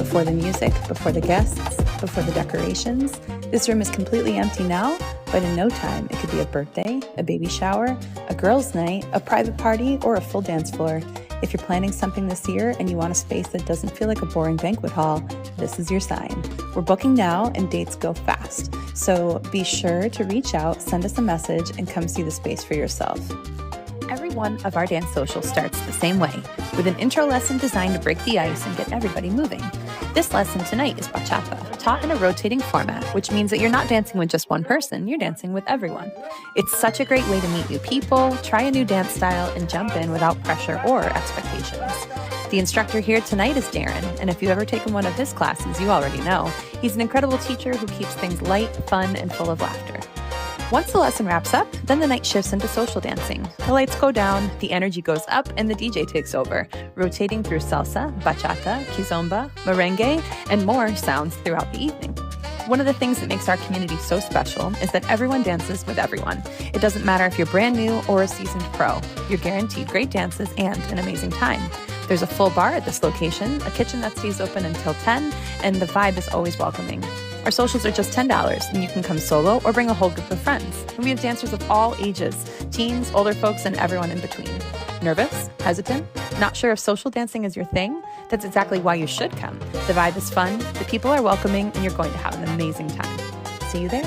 Before the music, before the guests, before the decorations. This room is completely empty now, but in no time, it could be a birthday, a baby shower, a girls' night, a private party, or a full dance floor. If you're planning something this year and you want a space that doesn't feel like a boring banquet hall, this is your sign. We're booking now and dates go fast. So be sure to reach out, send us a message, and come see the space for yourself. Every one of our dance socials starts the same way, with an intro lesson designed to break the ice and get everybody moving. This lesson tonight is bachata, taught in a rotating format, which means that you're not dancing with just one person, you're dancing with everyone. It's such a great way to meet new people, try a new dance style, and jump in without pressure or expectations. The instructor here tonight is Darren, and if you've ever taken one of his classes, you already know. He's an incredible teacher who keeps things light, fun, and full of laughter. Once the lesson wraps up, then the night shifts into social dancing. The lights go down, the energy goes up, and the DJ takes over, rotating through salsa, bachata, kizomba, merengue, and more sounds throughout the evening. One of the things that makes our community so special is that everyone dances with everyone. It doesn't matter if you're brand new or a seasoned pro. You're guaranteed great dances and an amazing time. There's a full bar at this location, a kitchen that stays open until 10, and the vibe is always welcoming. Our socials are just $10, and you can come solo or bring a whole group of friends. And we have dancers of all ages, teens, older folks, and everyone in between. Nervous? Hesitant? Not sure if social dancing is your thing? That's exactly why you should come. The vibe is fun, the people are welcoming, and you're going to have an amazing time. See you there.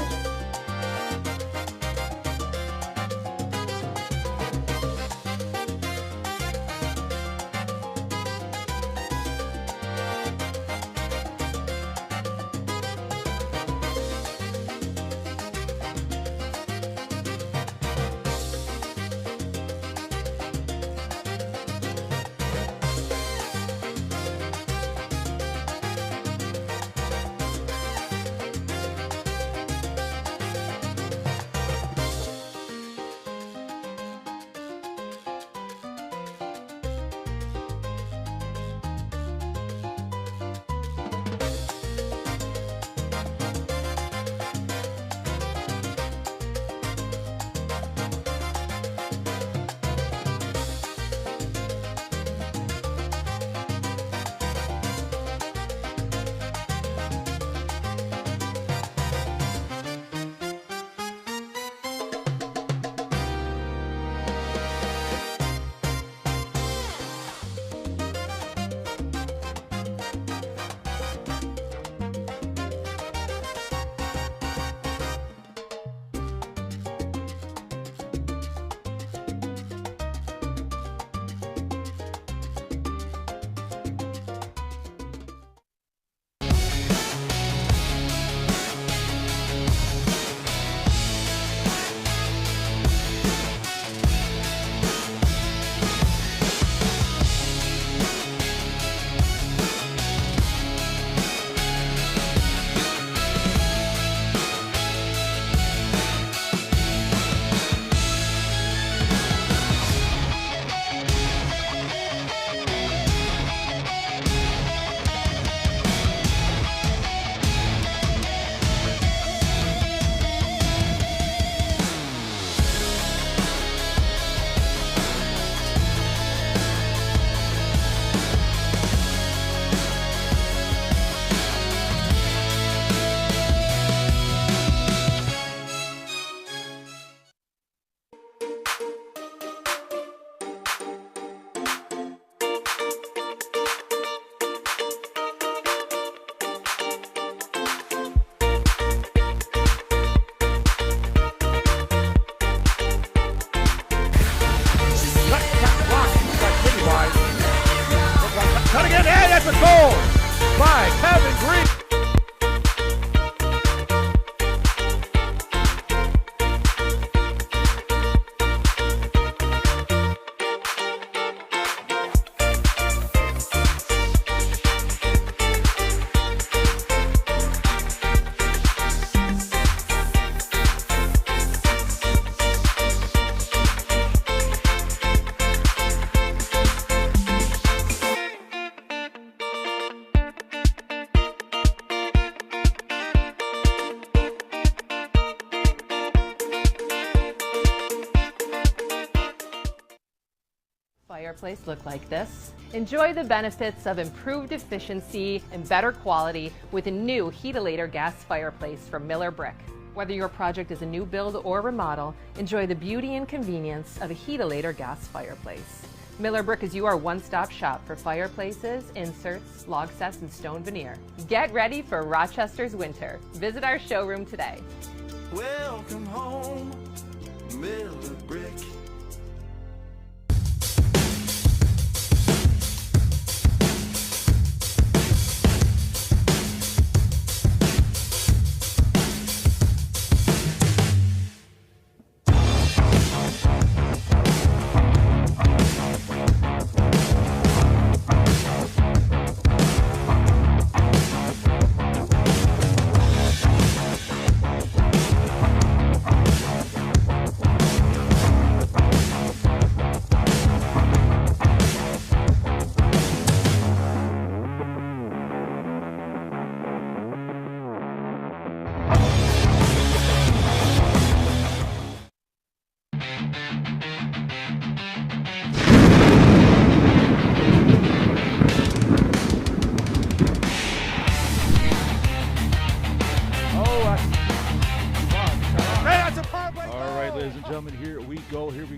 fireplace look like this. Enjoy the benefits of improved efficiency and better quality with a new Heatilator gas fireplace from Miller Brick. Whether your project is a new build or remodel, enjoy the beauty and convenience of a Heatilator gas fireplace. Miller Brick is your one-stop shop for fireplaces, inserts, log sets, and stone veneer. Get ready for Rochester's winter. Visit our showroom today. Welcome home, Miller Brick.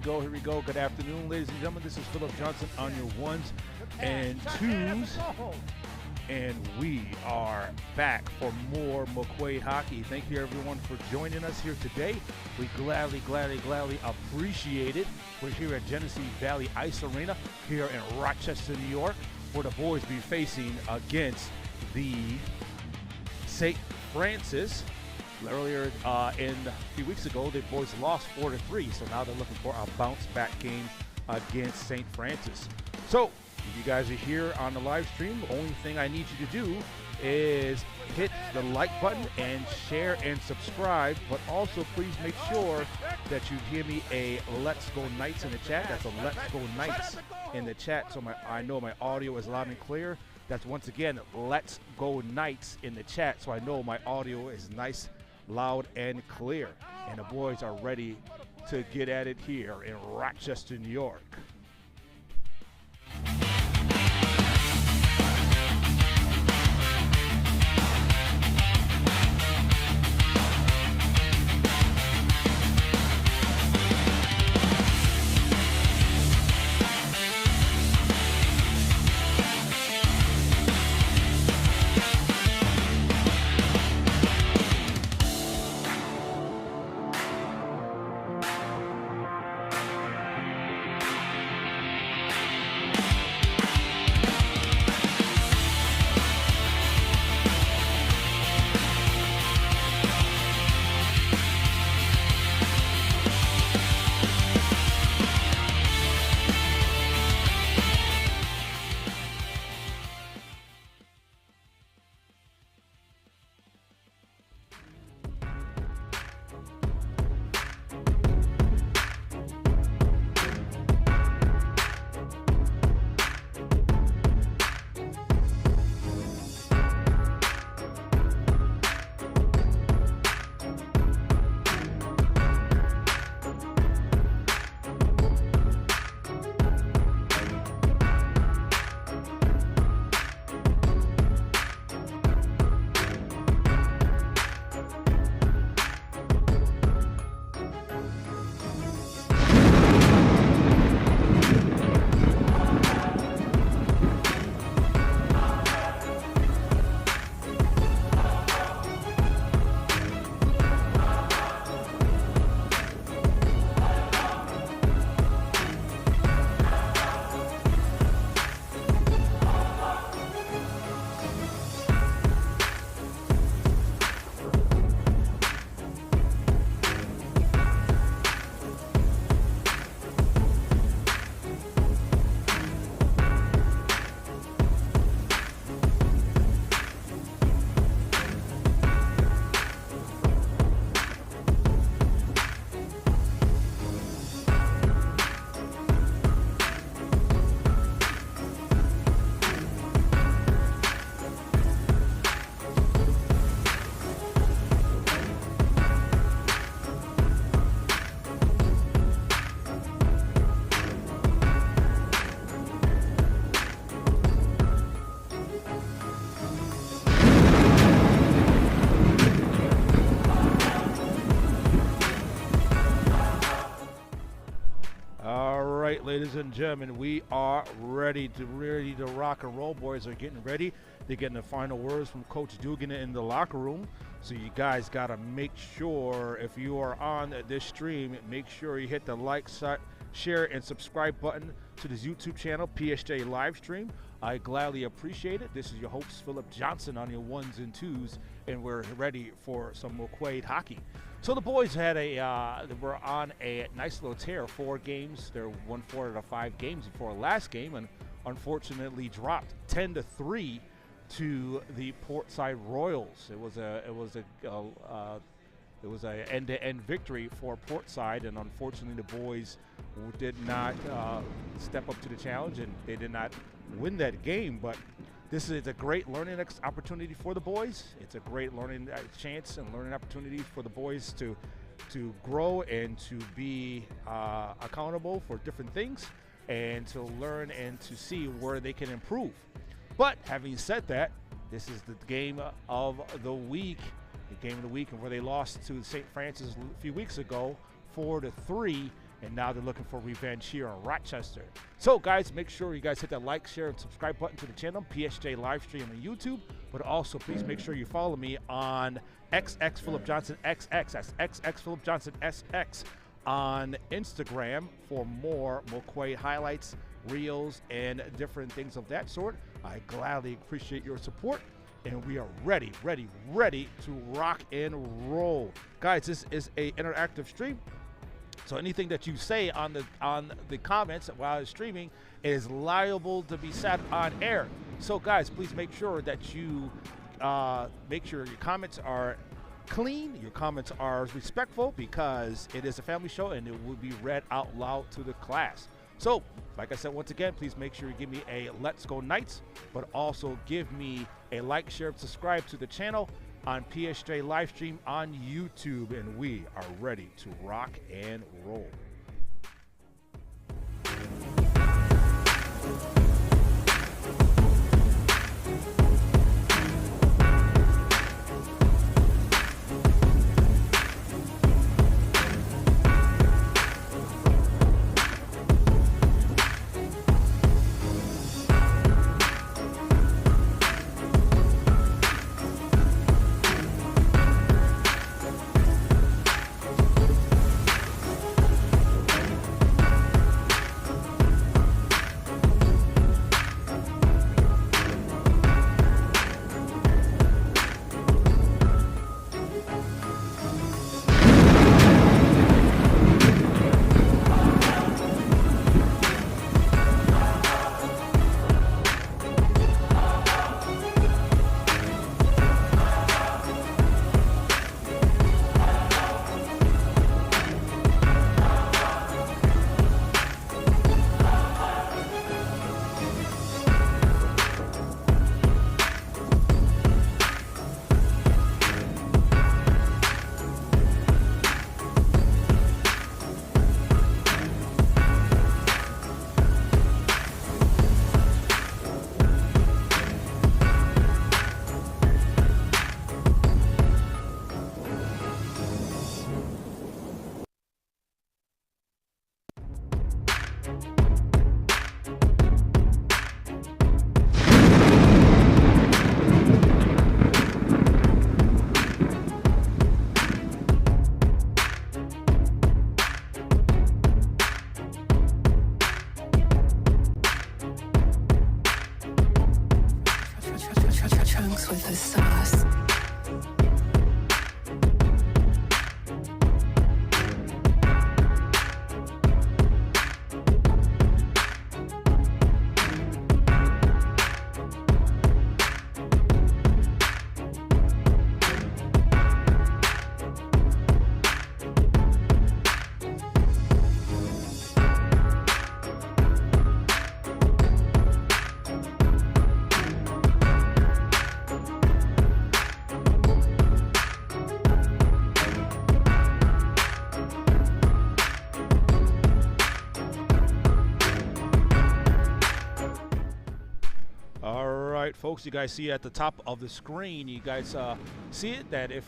Here we go. Good afternoon, ladies and gentlemen. This is Philip Johnson on your ones and twos. And we are back for more McQ hockey. Thank you, everyone, for joining us here today. We gladly appreciate it. We're here at Genesee Valley Ice Arena here in Rochester, New York, where the boys be facing against the St. Francis. Earlier a few weeks ago, the boys lost 4-3, so now they're looking for a bounce-back game against St. Francis. So, if you guys are here on the live stream, the only thing I need you to do is hit the like button and share and subscribe, but also please make sure that you give me a Let's Go Knights in the chat. That's a Let's Go Knights in the chat, so I know my audio is loud and clear. That's, once again, Let's Go Knights in the chat, so I know my audio is nice, loud and clear, and the boys are ready to get at it here in Rochester, New York. right, ladies and gentlemen, we are ready to rock and roll. Boys are getting ready. They're getting the final words from Coach Dugan in the locker room. So you guys got to make sure, if you are on this stream, make sure you hit the like, share, and subscribe button to this YouTube channel, PSJ Livestream. I gladly appreciate it. This is your host, Philip Johnson, on your ones and twos, and we're ready for some McQ hockey. So the boys had were on a nice little tear, 4 games. They won 4 out of 5 games before last game, and unfortunately dropped 10-3 to the Portside Royals. It was a end-to-end victory for Portside, and unfortunately the boys did not step up to the challenge, and they did not win that game. But this is a great learning opportunity for the boys. It's a great learning chance and learning opportunity for the boys to grow and to be accountable for different things and to learn and to see where they can improve. But having said that, this is the game of the week. The game of the week, and where they lost to St. Francis a few weeks ago, 4-3, and now they're looking for revenge here in Rochester. So, guys, make sure you guys hit that like, share, and subscribe button to the channel, PSJ Livestream on YouTube. But also, please make sure you follow me on XX Philip Johnson XX. That's XX Philip Johnson SX on Instagram for more McQ highlights, reels, and different things of that sort. I gladly appreciate your support. And we are ready to rock and roll. Guys, this is a interactive stream. So anything that you say on the comments while it's streaming is liable to be said on air. So guys, please make sure that you make sure your comments are clean, your comments are respectful, because it is a family show and it will be read out loud to the class. So, like I said, once again, please make sure you give me a Let's Go Knights, but also give me a like, share, and subscribe to the channel on PSJ Livestream on YouTube, and we are ready to rock and roll. With the sauce. Folks, you guys see at the top of the screen, you guys see it, that if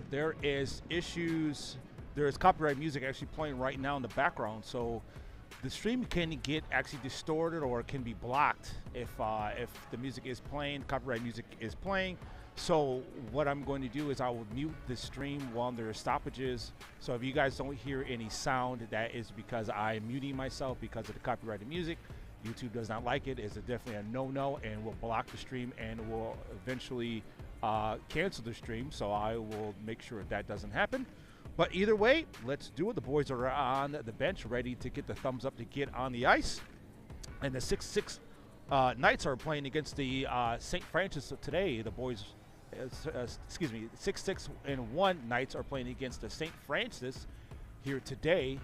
there is issues, there is copyright music actually playing right now in the background. So the stream can get actually distorted or it can be blocked if the music is playing, copyright music is playing. So what I'm going to do is I will mute the stream while there are stoppages. So if you guys don't hear any sound, that is because I'm muting myself because of the copyrighted music. YouTube does not like it. It's definitely a no-no and will block the stream and will eventually cancel the stream. So I will make sure that doesn't happen. But either way, let's do it. The boys are on the bench ready to get the thumbs up to get on the ice. And the 6-6 Knights are playing against the St. Francis today. The boys, 6-6-1 Knights are playing against the St. Francis here today.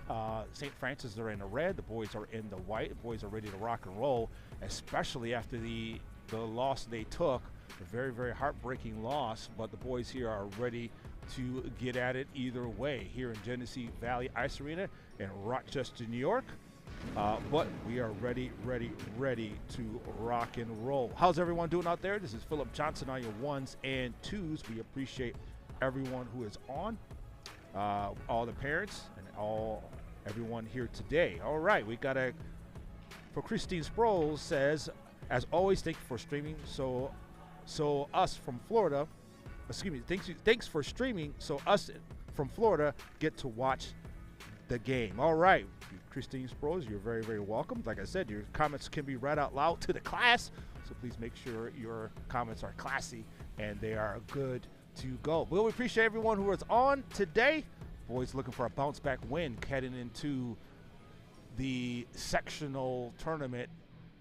St. Francis are in the red. The boys are in the white. The boys are ready to rock and roll, especially after the loss they took. A very, very heartbreaking loss. But the boys here are ready to get at it either way here in Genesee Valley Ice Arena in Rochester, New York. But we are ready to rock and roll. How's everyone doing out there? This is Philip Johnson on your ones and twos. We appreciate everyone who is on, all the parents and everyone here today. All right, we got for Christine Sproles says, as always, thank you for streaming. So us from Florida, thanks for streaming. So us from Florida get to watch the game. All right, Christine Sproles, you're very, very welcome. Like I said, your comments can be read out loud to the class, so please make sure your comments are classy and they are good to go. Well, we appreciate everyone who is on today. Boys looking for a bounce back win heading into the sectional tournament.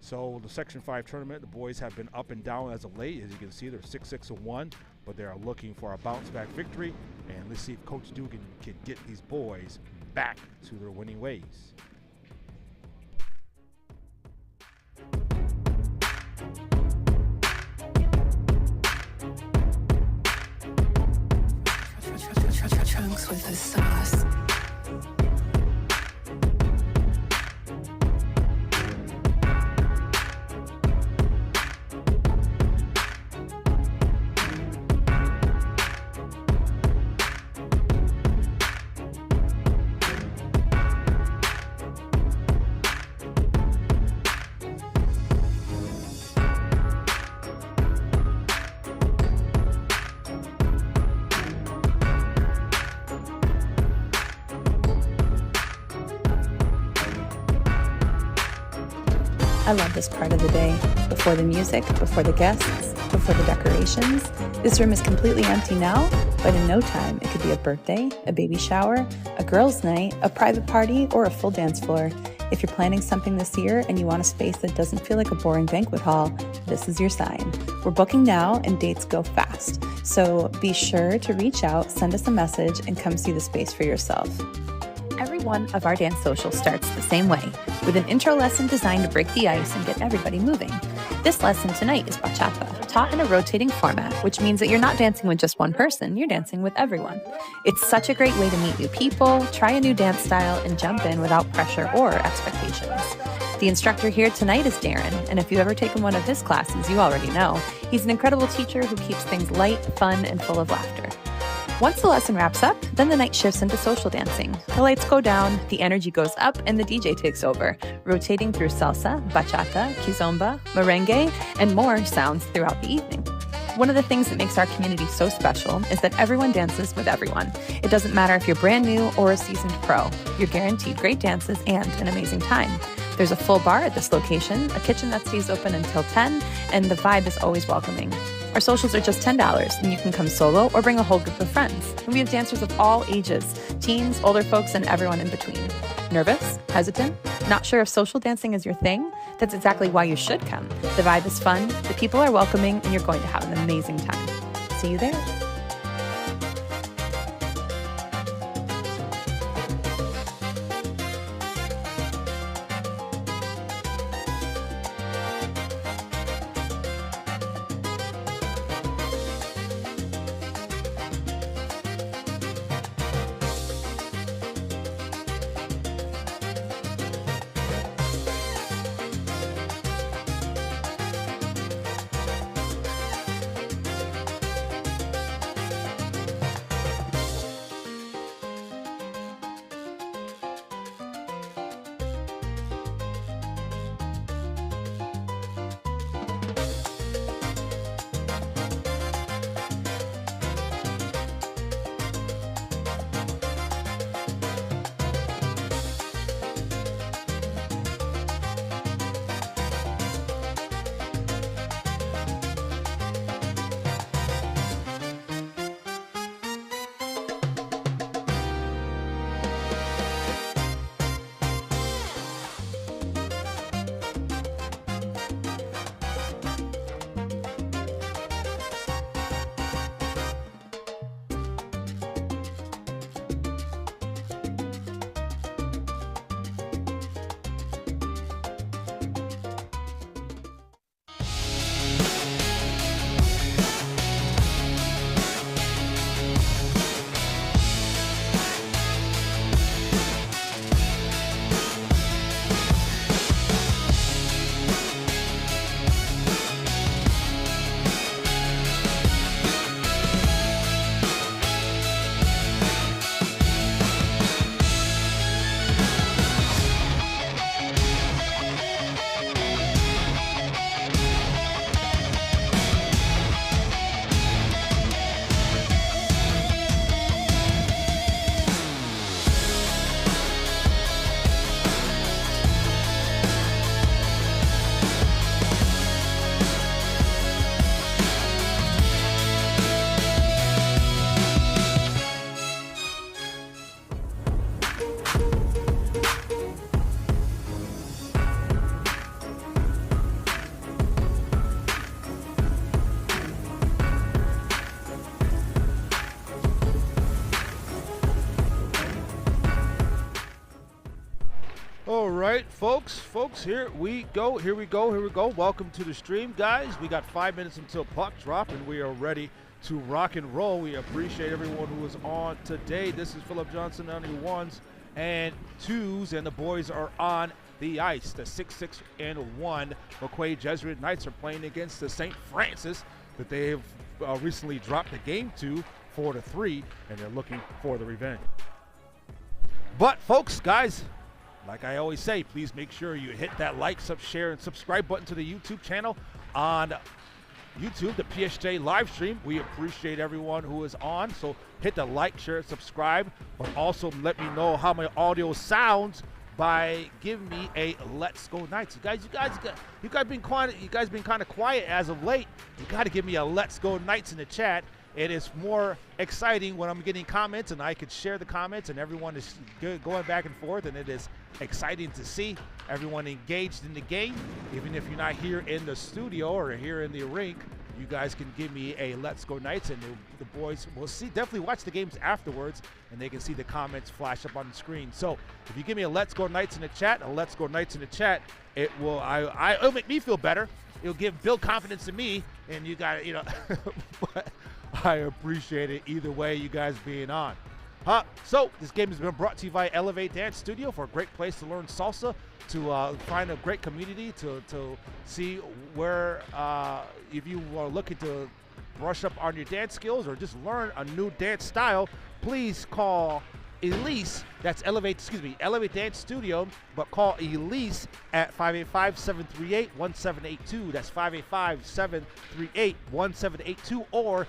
So the Section 5 tournament, the boys have been up and down as of late. As you can see, they're 6-6-1, but they are looking for a bounce back victory. And let's see if Coach Dugan can get these boys back to their winning ways. Trunks with the sauce. I love this part of the day. Before the music, before the guests, before the decorations. This room is completely empty now, but in no time, it could be a birthday, a baby shower, a girls' night, a private party, or a full dance floor. If you're planning something this year and you want a space that doesn't feel like a boring banquet hall, this is your sign. We're booking now and dates go fast. So be sure to reach out, send us a message, and come see the space for yourself. Every one of our dance socials starts the same way, with an intro lesson designed to break the ice and get everybody moving. This lesson tonight is bachata, taught in a rotating format, which means that you're not dancing with just one person, you're dancing with everyone. It's such a great way to meet new people, try a new dance style, and jump in without pressure or expectations. The instructor here tonight is Darren, and if you've ever taken one of his classes, you already know. He's an incredible teacher who keeps things light, fun, and full of laughter. Once the lesson wraps up, then the night shifts into social dancing. The lights go down, the energy goes up, and the DJ takes over, rotating through salsa, bachata, kizomba, merengue, and more sounds throughout the evening. One of the things that makes our community so special is that everyone dances with everyone. It doesn't matter if you're brand new or a seasoned pro. You're guaranteed great dances and an amazing time. There's a full bar at this location, a kitchen that stays open until 10, and the vibe is always welcoming. Our socials are just $10, and you can come solo or bring a whole group of friends. And we have dancers of all ages, teens, older folks, and everyone in between. Nervous? Hesitant? Not sure if social dancing is your thing? That's exactly why you should come. The vibe is fun, the people are welcoming, and you're going to have an amazing time. See you there. right, folks, here we go. Welcome to the stream, guys. We got 5 minutes until puck drop, and we are ready to rock and roll. We appreciate everyone who is on today. This is Philip Johnson on your ones and twos, and the boys are on the ice. The 6-6-1 McQ Jesuit Knights are playing against the St. Francis that they have recently dropped the game to 4-3, and they're looking for the revenge. But folks, guys, like I always say, please make sure you hit that like, share, and subscribe button to the YouTube channel on YouTube, the PSJ live stream. We appreciate everyone who is on, so hit the like, share, and subscribe, but also let me know how my audio sounds by giving me a Let's Go Knights. You guys been quiet. You guys been kind of quiet as of late. You got to give me a Let's Go Knights in the chat. It is more exciting when I'm getting comments and I could share the comments and everyone is going back and forth, and it is exciting to see everyone engaged in the game. Even if you're not here in the studio or here in the rink, you guys can give me a Let's Go Knights, and the boys will definitely watch the games afterwards, and they can see the comments flash up on the screen. So if you give me a Let's Go Knights in the chat, it'll make me feel better. It'll build confidence in me, and you got, but I appreciate it either way, you guys being on. So this game has been brought to you by Elevate Dance Studio, for a great place to learn salsa, to find a great community, to see where, if you are looking to brush up on your dance skills or just learn a new dance style, please call Elise. That's Elevate Dance Studio, but call Elise at 585-738-1782. That's 585-738-1782, or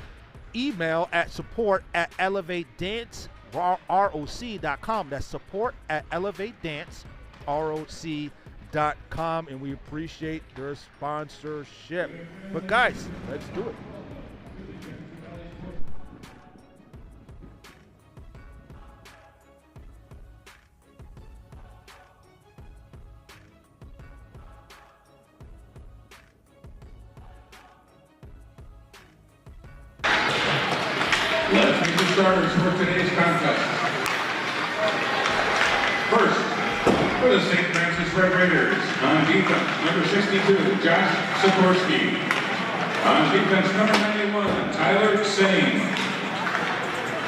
email at support@elevatedanceroc.com. That's support@elevatedanceroc.com, and we appreciate their sponsorship. But guys, let's do it. Let's meet the starters for today's contest. First, for the St. Francis Red Raiders, on defense, number 62, Josh Sikorsky. On defense, number 91, Tyler Sane.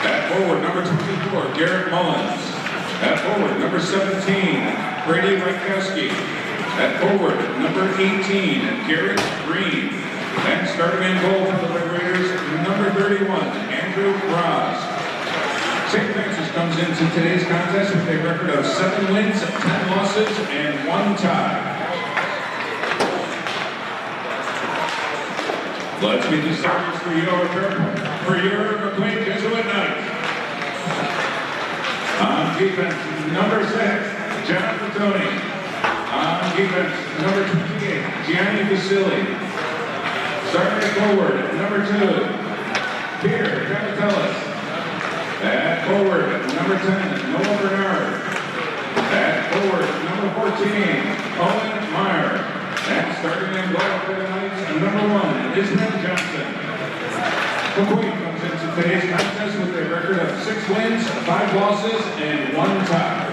At forward, number 24, Garrett Mullins. At forward, number 17, Brady Rakowski. At forward, number 18, Garrett Green. And starting in goal for the Red Raiders, number 31, Andrew Ross. St. Francis comes into today's contest with a record of 7 wins, 10 losses, and 1 tie. Let's meet the starters for your McQ Jesuit Knights. On defense, number 6, John Fatoni. On defense, number 28, Gianni Vasili. Starting forward, number 2, Peter Capitellis. At forward, number 10, Noah Bernard. At forward, number 14, Owen Meyer. And starting in goal for the Knights, number 1, Ismail Johnson. McQ comes into today's contest with a record of 6 wins, 5 losses, and 1 tie.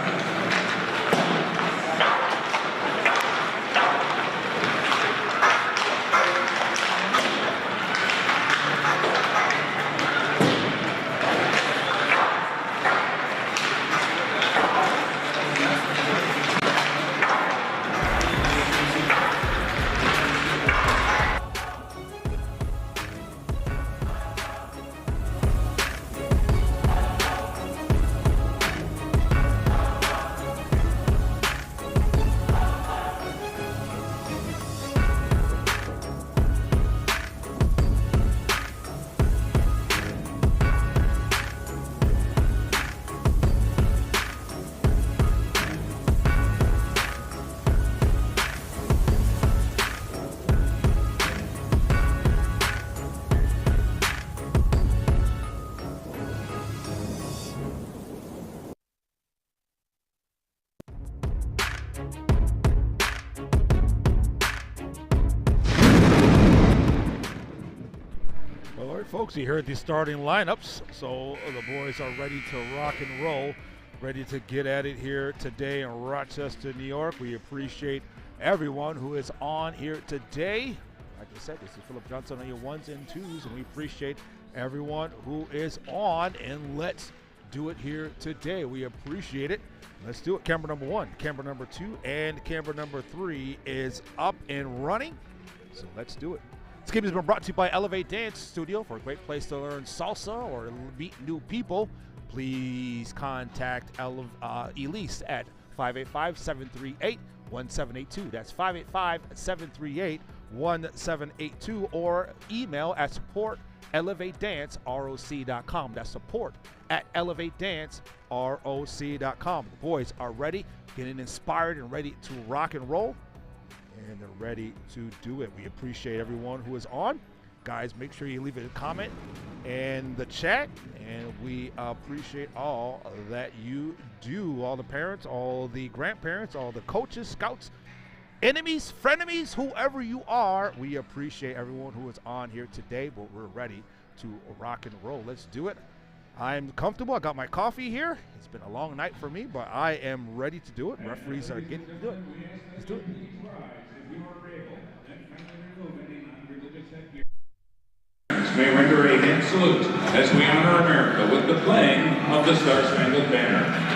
Folks, you heard the starting lineups, so the boys are ready to rock and roll. Ready to get at it here today in Rochester, New York. We appreciate everyone who is on here today. Like I said, this is Philip Johnson on your ones and twos, and we appreciate everyone who is on, and let's do it here today. We appreciate it. Let's do it. Camera number 1, camera number 2, and camera number 3 is up and running. So let's do it. This game has been brought to you by Elevate Dance Studio. For a great place to learn salsa or meet new people, please contact Elise at 585-738-1782. That's 585-738-1782, or email at support@elevatedanceroc.com. That's support@elevatedanceroc.com. The boys are ready, getting inspired and ready to rock and roll, and they're ready to do it. We appreciate everyone who is on. Guys, make sure you leave a comment in the chat, and we appreciate all that you do. All the parents, all the grandparents, all the coaches, scouts, enemies, frenemies, whoever you are, we appreciate everyone who is on here today, but we're ready to rock and roll. Let's do it. I'm comfortable. I got my coffee here. It's been a long night for me, but I am ready to do it. Referees are getting to do it. Let's do it. May render a hand salute as we honor America with the playing of the Star Spangled Banner.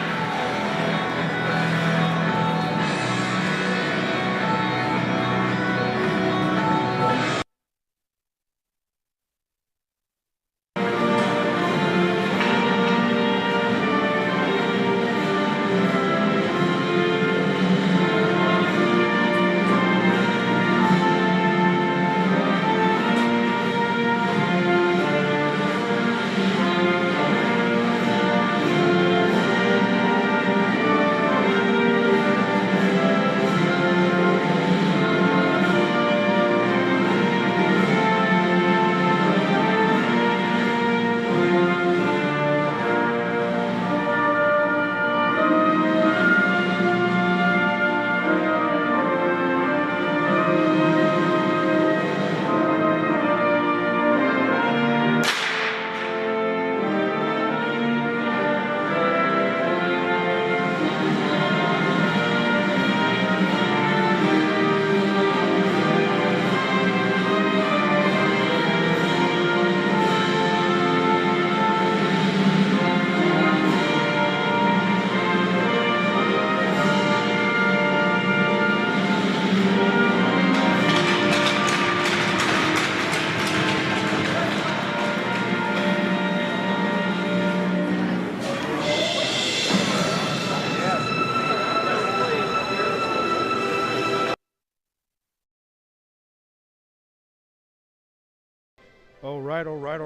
All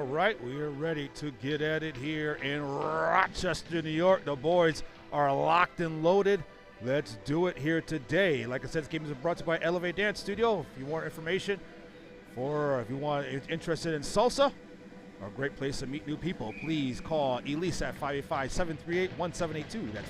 right. We are ready to get at it here in Rochester, New York. The boys are locked and loaded. Let's do it here today. Like I said, this game is brought to you by Elevate Dance Studio. If you want information, or if you want interested in salsa, a great place to meet new people, please call Elise at 585-738-1782. That's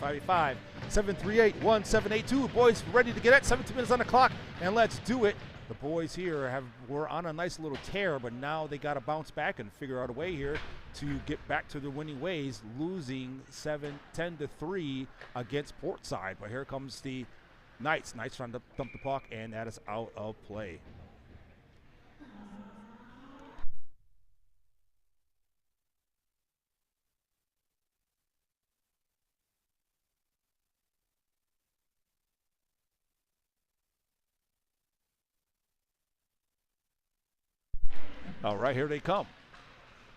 585-738-1782. Boys, ready to get at 17 minutes on the clock, and let's do it. The boys here were on a nice little tear, but now they got to bounce back and figure out a way here to get back to their winning ways, losing 10-3 against Portside. But here comes the Knights. Knights trying to dump the puck, and that is out of play. All right, here they come.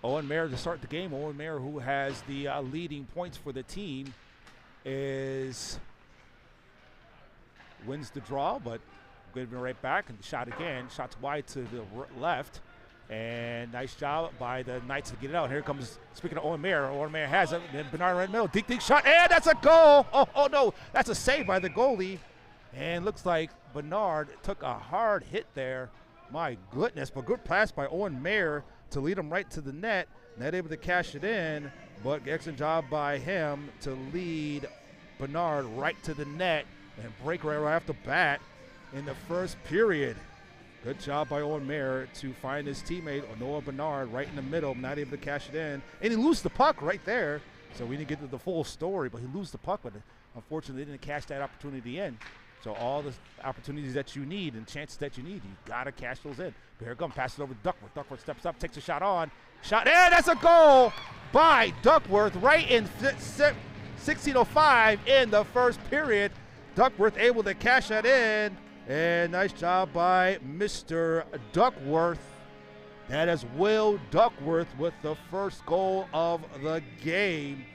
Owen Mayer to start the game. Owen Mayer, who has the leading points for the team, wins the draw, but going to be right back and shot again. Shots wide to the left, and nice job by the Knights to get it out. Here comes, speaking of Owen Mayer has it, and Bernard right in the middle, deep shot, and that's a goal. Oh no, that's a save by the goalie, and looks like Bernard took a hard hit there. My goodness, but good pass by Owen Mayer to lead him right to the net. Not able to cash it in, but excellent job by him to lead Bernard right to the net and break right off the bat in the first period. Good job by Owen Mayer to find his teammate Noah Bernard right in the middle, not able to cash it in. And he loses the puck right there. So we didn't get to the full story, but he loses the puck, but unfortunately they didn't cash that opportunity in. So all the opportunities that you need and chances that you need, you got to cash those in. But here it comes, pass it over to Duckworth. Duckworth steps up, takes a shot on. Shot, and that's a goal by Duckworth right in 16:05 in the first period. Duckworth able to cash that in, and nice job by Mr. Duckworth. That is Will Duckworth with the first goal of the game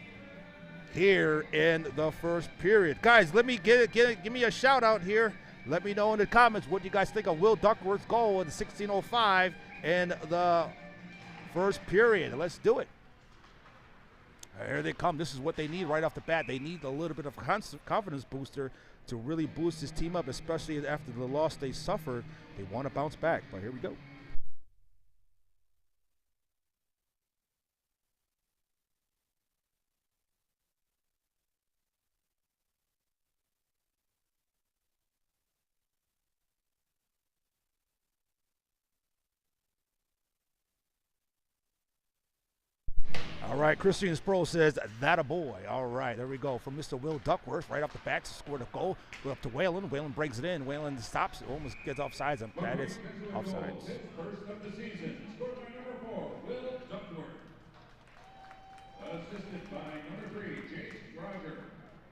here in the first period. Guys, let me give me a shout out here. Let me know in the comments what you guys think of Will Duckworth's goal in 16:05 in the first period. Let's do it. Here they come. This is what they need right off the bat. They need a little bit of confidence booster to really boost this team up, especially after the loss they suffered. They want to bounce back, but here we go. All right, Christian Sproul says, that a boy. All right, there we go. From Mr. Will Duckworth, right off the bat, scored a goal. Go up to Whalen. Whalen brings it in. Whalen stops. Almost gets offsides. And that is offsides. First of the season, scored by number 4, Will Duckworth. Assisted by number 3, Jace Roger.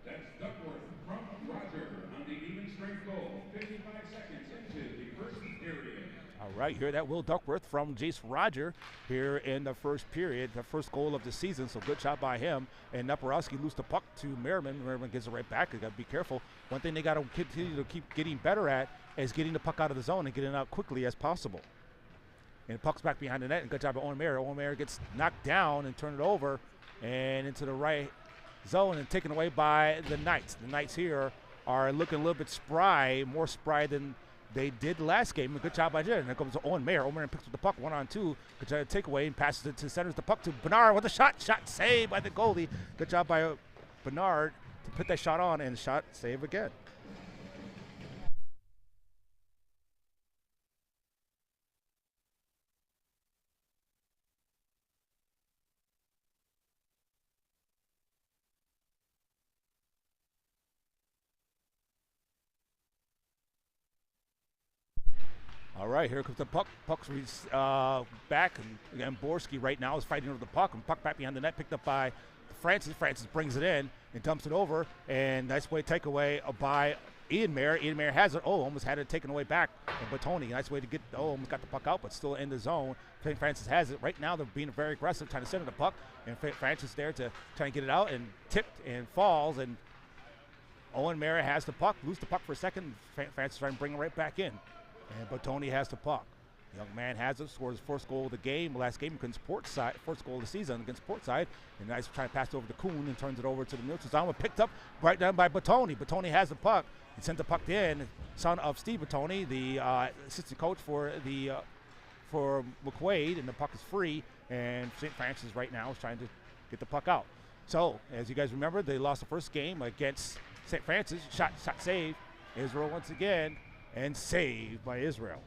That's Duckworth from Roger on the even strength goal. 55 seconds into the first period. All right, here that Will Duckworth from Jace Roger here in the first period, the first goal of the season, so good job by him. And Naporowski loses the puck to Merriman. Merriman gets it right back. They got to be careful. One thing they got to continue to keep getting better at is getting the puck out of the zone and getting it out quickly as possible. And puck's back behind the net, and good job by Owen Mayer. Owen Mayer gets knocked down and turned it over and into the right zone and taken away by the Knights. The Knights here are looking a little bit spry, more spry than they did last game. Good job by Jared. And there comes Owen Mayer. Owen Mayer picks up the puck 1-on-2. Good job takeaway and passes it to centers the puck to Bernard with a shot. Shot saved by the goalie. Good job by Bernard to put that shot on and shot save again. All right, here comes the puck. Puck's back, and again, Borski right now is fighting over the puck, and puck back behind the net, picked up by Francis. Francis brings it in and dumps it over, and nice way takeaway by Ian Mayer. Ian Mayer has it. Almost had it taken away back. And Batoni, nice way to get, almost got the puck out, but still in the zone. Francis has it. Right now, they're being very aggressive, trying to center the puck, and Francis there to try and get it out, and tipped and falls, and Owen Mayer has the puck, lose the puck for a second. Francis trying to bring it right back in. And Batoni has the puck. The young man has it, scores his first goal of the game, last game against Portside, first goal of the season against Portside. And nice trying to pass it over to Kuhn and turns it over to the neutral zone. Picked up right down by Batoni. Batoni has the puck. He sent the puck in. Son of Steve Batoni, the assistant coach for McQuaid, and the puck is free. And St. Francis right now is trying to get the puck out. So, as you guys remember, they lost the first game against St. Francis. Shot save. Israel once again. And saved by Israel.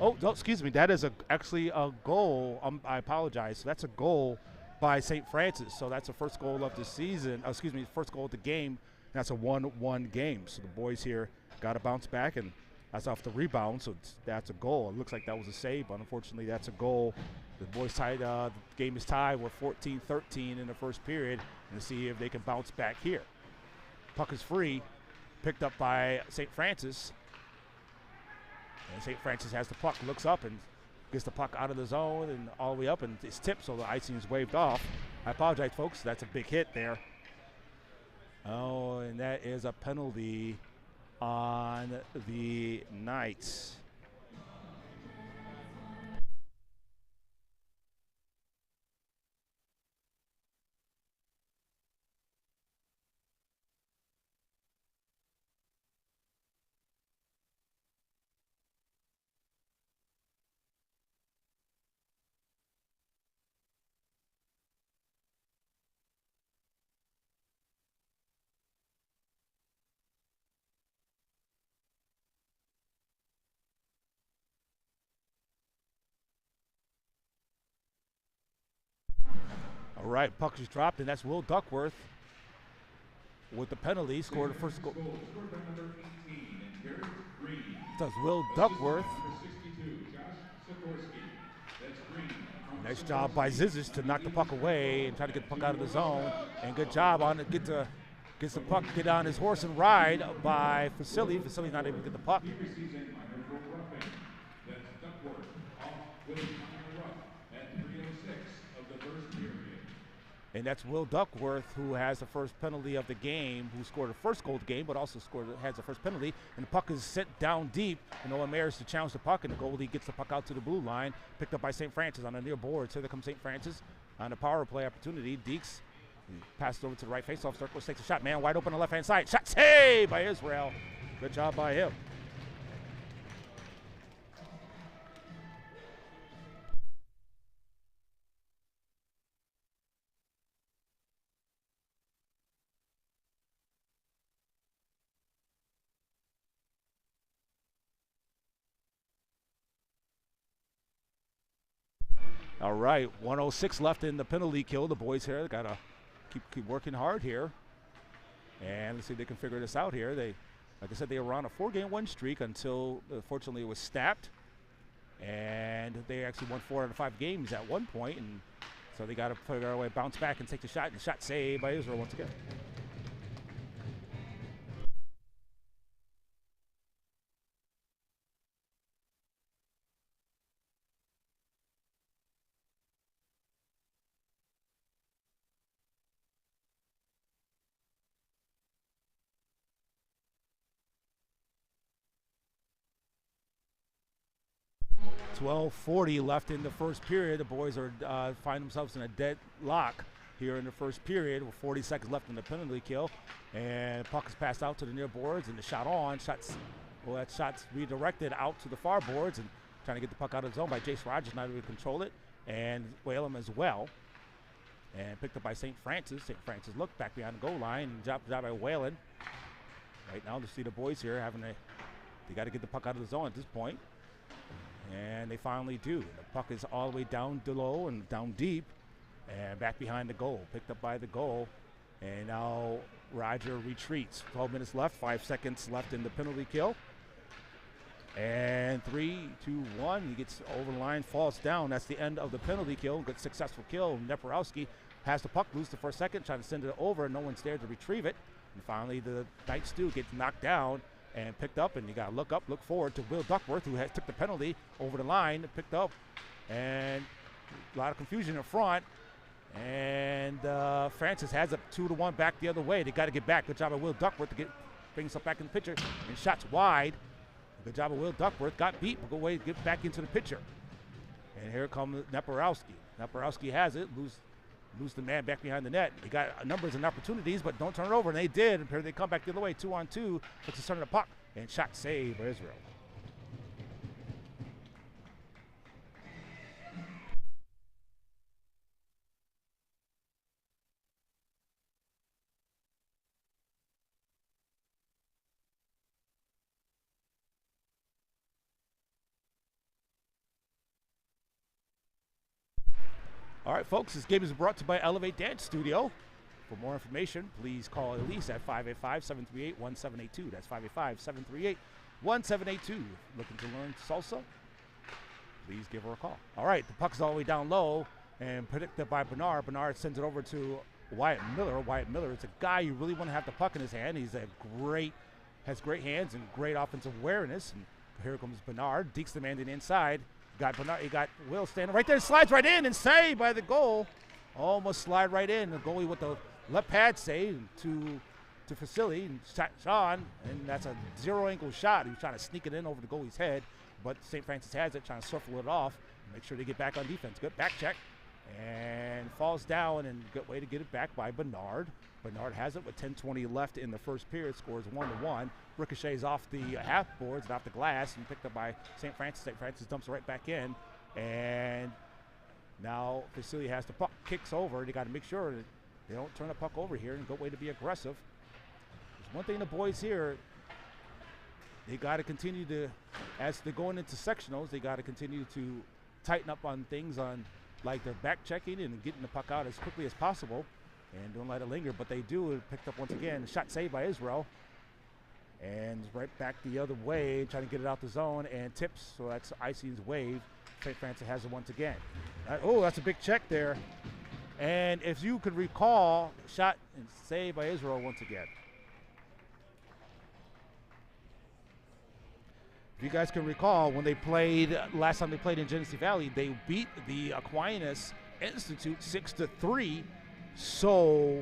Oh, no, excuse me. That is actually a goal. I apologize. So that's a goal by St. Francis. So that's the first goal of the season. First goal of the game. That's a 1-1 game. So the boys here got to bounce back, and that's off the rebound. So that's a goal. It looks like that was a save, but unfortunately that's a goal. The boys tied. The game is tied. We're 14-13 in the first period, and to see if they can bounce back here. Puck is free, picked up by St. Francis. And St. Francis has the puck, looks up and gets the puck out of the zone and all the way up, and it's tipped, so the icing is waved off. I apologize, folks. That's a big hit there. Oh, and that is a penalty on the Knights. All right, puck is dropped, and that's Will Duckworth with the penalty. Scored the first goal. Does Will Duckworth. Nice job by Zizic to knock the puck away and try to get the puck out of the zone. And good job on it. Gets the puck, get on his horse and ride by Vasily. Vasily's not able to get the puck. And that's Will Duckworth, who has the first penalty of the game, who scored the first goal of the game, but also has the first penalty. And the puck is sent down deep, and Owen Mayers to challenge the puck, and the goalie gets the puck out to the blue line, picked up by St. Francis on the near board. So there comes St. Francis on the power play opportunity. Deeks passes over to the right faceoff circle, takes a shot, man wide open on the left-hand side. Shot saved by Israel. Good job by him. All right, 1:06 left in the penalty kill. The boys here got to keep working hard here. And let's see if they can figure this out here. They, like I said, they were on a 4-game win streak until, fortunately, it was snapped. And they actually won 4 out of 5 games at one point. And so they got to figure out a way to bounce back and take the shot. And the shot saved by Israel once again. .12:40 left in the first period. The boys are find themselves in a deadlock here in the first period with 40 seconds left in the penalty kill. And puck is passed out to the near boards, and the shot on. That shot's redirected out to the far boards and trying to get the puck out of the zone by Jace Rogers, not able to control it, and Whalem as well. And picked up by St. Francis. St. Francis looked back behind the goal line and dropped by Whalen. Right now, to see the boys here they got to get the puck out of the zone at this point. And they finally do. The puck is all the way down below and down deep and back behind the goal. Picked up by the goal. And now Roger retreats. 12 minutes left, 5 seconds left in the penalty kill. And 3, 2, 1. He gets over the line, falls down. That's the end of the penalty kill. Good successful kill. Neporowski has the puck loose the first second, trying to send it over. No one's there to retrieve it. And finally, the Knight Stew gets knocked down and picked up, and you got to look forward to Will Duckworth, who took the penalty over the line, picked up, and a lot of confusion in front. And Francis has it 2-1 back the other way. They got to get back. Good job of Will Duckworth to bring himself back in the picture. And shots wide. Good job of Will Duckworth. Got beat, but good way to get back into the picture. And here comes Neporowski. Neporowski has it. Lose the man back behind the net. They got numbers and opportunities, but don't turn it over, and they did. And they come back the other way, 2-on-2. Looks to center the puck, and shot saved by Israel. All right, folks, this game is brought to you by Elevate Dance Studio. For more information, please call Elise at 585-738-1782. That's 585-738-1782. Looking to learn salsa? Please give her a call. All right, the puck's all the way down low and predicted by Bernard. Bernard sends it over to Wyatt Miller. Wyatt Miller is a guy you really want to have the puck in his hand. He's has great hands and great offensive awareness. And here comes Bernard. Deeks the man to the inside. He got Will standing right there, slides right in and saved by the goal. Almost slide right in. The goalie with the left pad save to Vasily and Sean, and that's a zero-angle shot. He was trying to sneak it in over the goalie's head, but St. Francis has it, trying to circle it off. Make sure they get back on defense. Good back check. And falls down, and good way to get it back by Bernard. Bernard has it with 10:20 left in the first period, scores 1-1. Ricochets off the half boards and off the glass and picked up by St. Francis. St. Francis dumps it right back in. And now Vasily has the puck, kicks over. They got to make sure that they don't turn the puck over here, and good way to be aggressive. There's one thing the boys here, they got to continue to, as they're going into sectionals, they got to continue to tighten up on things on like they're back checking and getting the puck out as quickly as possible and don't let it linger, but they do. It picked up once again. Shot saved by Israel. And right back the other way, trying to get it out the zone and tips. So that's Icing's wave. St. Francis has it once again. Oh, that's a big check there. And if you could recall, shot and saved by Israel once again. If you guys can recall, when they played, last time they played in Genesee Valley, they beat the Aquinas Institute 6-3. So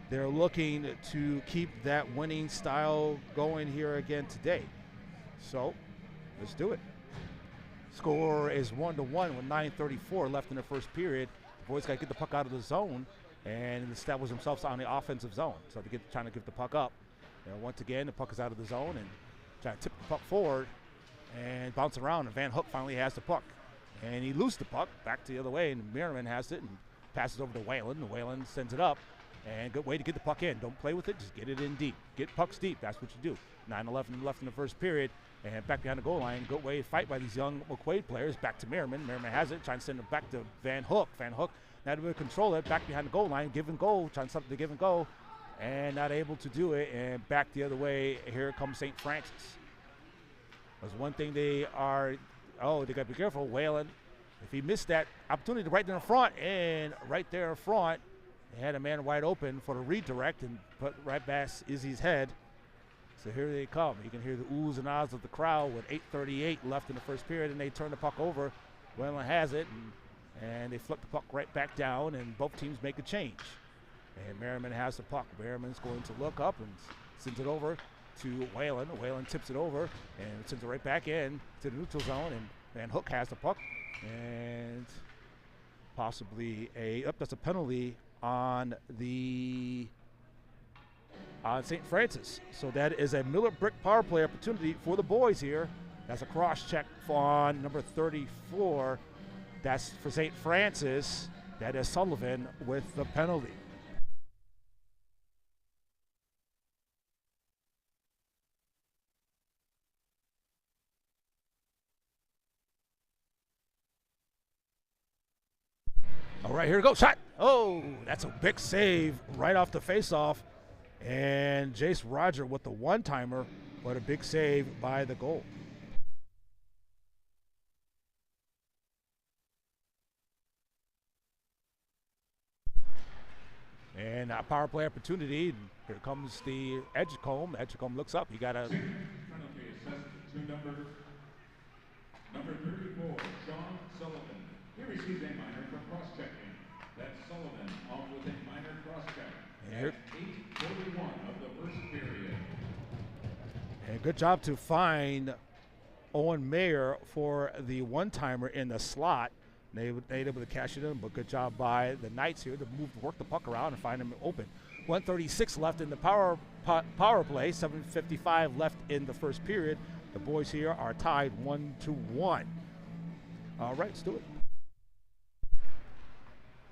they're looking to keep that winning style going here again today. So let's do it. Score is 1-1 with 9:34 left in the first period. The boys got to get the puck out of the zone and establish themselves on the offensive zone. So they're trying to give the puck up. And once again, the puck is out of the zone and trying to tip the puck forward and bounce around. And Van Hook finally has the puck. And he loses the puck back to the other way, and Merriman has it and passes over to Whalen. And Whalen sends it up. And good way to get the puck in. Don't play with it, just get it in deep. Get pucks deep, that's what you do. 9:11 left in the first period. And back behind the goal line, good way to fight by these young McQuaid players. Back to Merriman. Merriman has it, trying to send it back to Van Hook. Van Hook not able to control it. Back behind the goal line, give and go, trying something to give and go. And not able to do it. And back the other way, here comes St. Francis. There's one thing they got to be careful. Whalen, if he missed that opportunity right there in front, and right there in front, they had a man wide open for the redirect and put right past Izzy's head. So here they come. You can hear the oohs and ahs of the crowd with 8:38 left in the first period, and they turn the puck over. Whalen has it, and they flip the puck right back down, and both teams make a change. And Merriman has the puck. Merriman's going to look up and sends it over to Whalen. Whalen tips it over and sends it right back in to the neutral zone, and Van Hook has the puck. And possibly that's a penalty on St. Francis. So that is a Miller Brick power play opportunity for the boys here. That's a cross check on number 34. That's for St. Francis. That is Sullivan with the penalty. All right, here we go. Shot. Oh, that's a big save right off the faceoff. And Jace Roger with the one-timer, but a big save by the goal. And a power play opportunity. Here comes the Edgecombe. Edgecombe looks up. He got a... Number 34, Sean Sullivan. He receives a minor for cross-checking. That's Sullivan off with a minor cross-check. At 8:41 of the first period. And good job to find Owen Mayer for the one-timer in the slot. They were able to cash it in, but good job by the Knights here to work the puck around and find him open. 1:36 left in the power play, 7:55 left in the first period. The boys here are tied 1-1. All right, let's do it.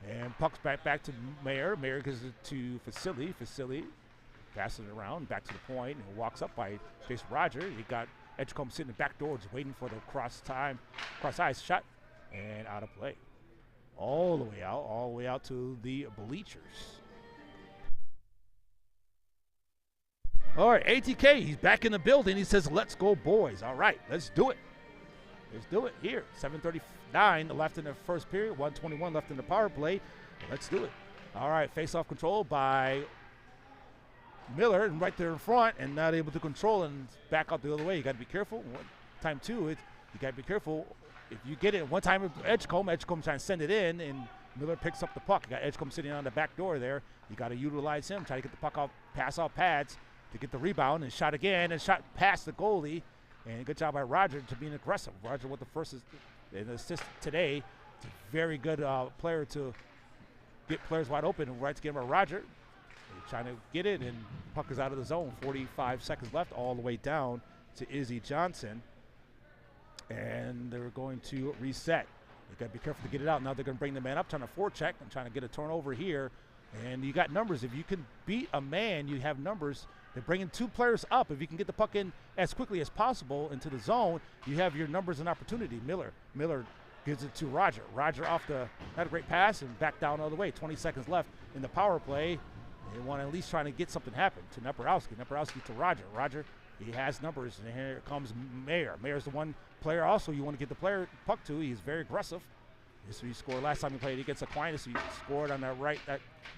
And puck's back to Mayer. Mayer gives it to Facili. Facili passes it around, back to the point, and walks up by Jason Roger. He got Edgecombe sitting in the back door, just waiting for the cross-ice shot, and out of play. All the way out to the bleachers. All right, ATK, he's back in the building. He says, let's go, boys. All right, let's do it. Let's do it here. 7:39 left in the first period, 1:21 left in the power play. Let's do it. All right, face-off control by Miller, and right there in front, and not able to control and back out the other way. You got to be careful. Time two, you got to be careful. If you get it one time, Edgecombe trying to send it in, and Miller picks up the puck. You got Edgecombe sitting on the back door there. You got to utilize him, try to get the puck off, pass off pads to get the rebound, and shot again, and shot past the goalie. And good job by Roger to being aggressive. Roger with the first assist today. It's a very good player to get players wide open. And right to get him by Roger. He's trying to get it, and puck is out of the zone. 45 seconds left, all the way down to Izzy Johnson. And they're going to reset. You got to be careful to get it out. Now they're going to bring the man up, trying to forecheck and trying to get a turnover here. And you got numbers. If you can beat a man, you have numbers. They're bringing two players up. If you can get the puck in as quickly as possible into the zone, you have your numbers and opportunity. Miller gives it to Roger. Roger had a great pass and back down all the way. 20 seconds left in the power play. They want to at least try to get something happen to Neporowski. Neporowski to Roger. Roger, he has numbers, and here comes Mayer. Mayer's the one player also you want to get the puck to. He's very aggressive. So he scored last time he played against Aquinas. He scored on that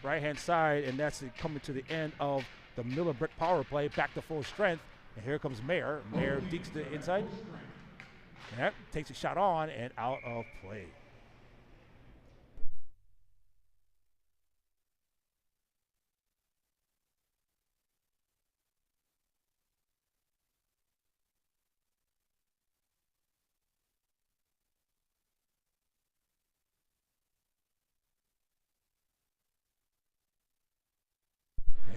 right-hand side, and that's coming to the end of the Miller Brick power play, back to full strength. And here comes Mayer. Mayer deeks the inside. Yep, takes a shot on and out of play.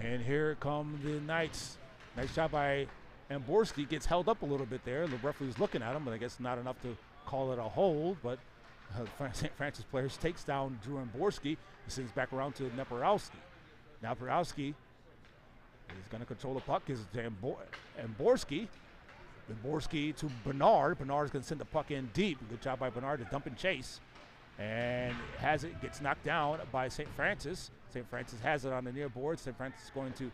And here come the Knights. Nice job by Amborski. Gets held up a little bit there. The referee's looking at him, but I guess not enough to call it a hold. But St. Francis players takes down Drew Amborski. He sends back around to Neporowski. Now Neporowski is going to control the puck. Gives it to Amborski. Amborski to Bernard. Bernard's going to send the puck in deep. Good job by Bernard to dump and chase. And has it, gets knocked down by St. Francis. St. Francis has it on the near board. St. Francis is going to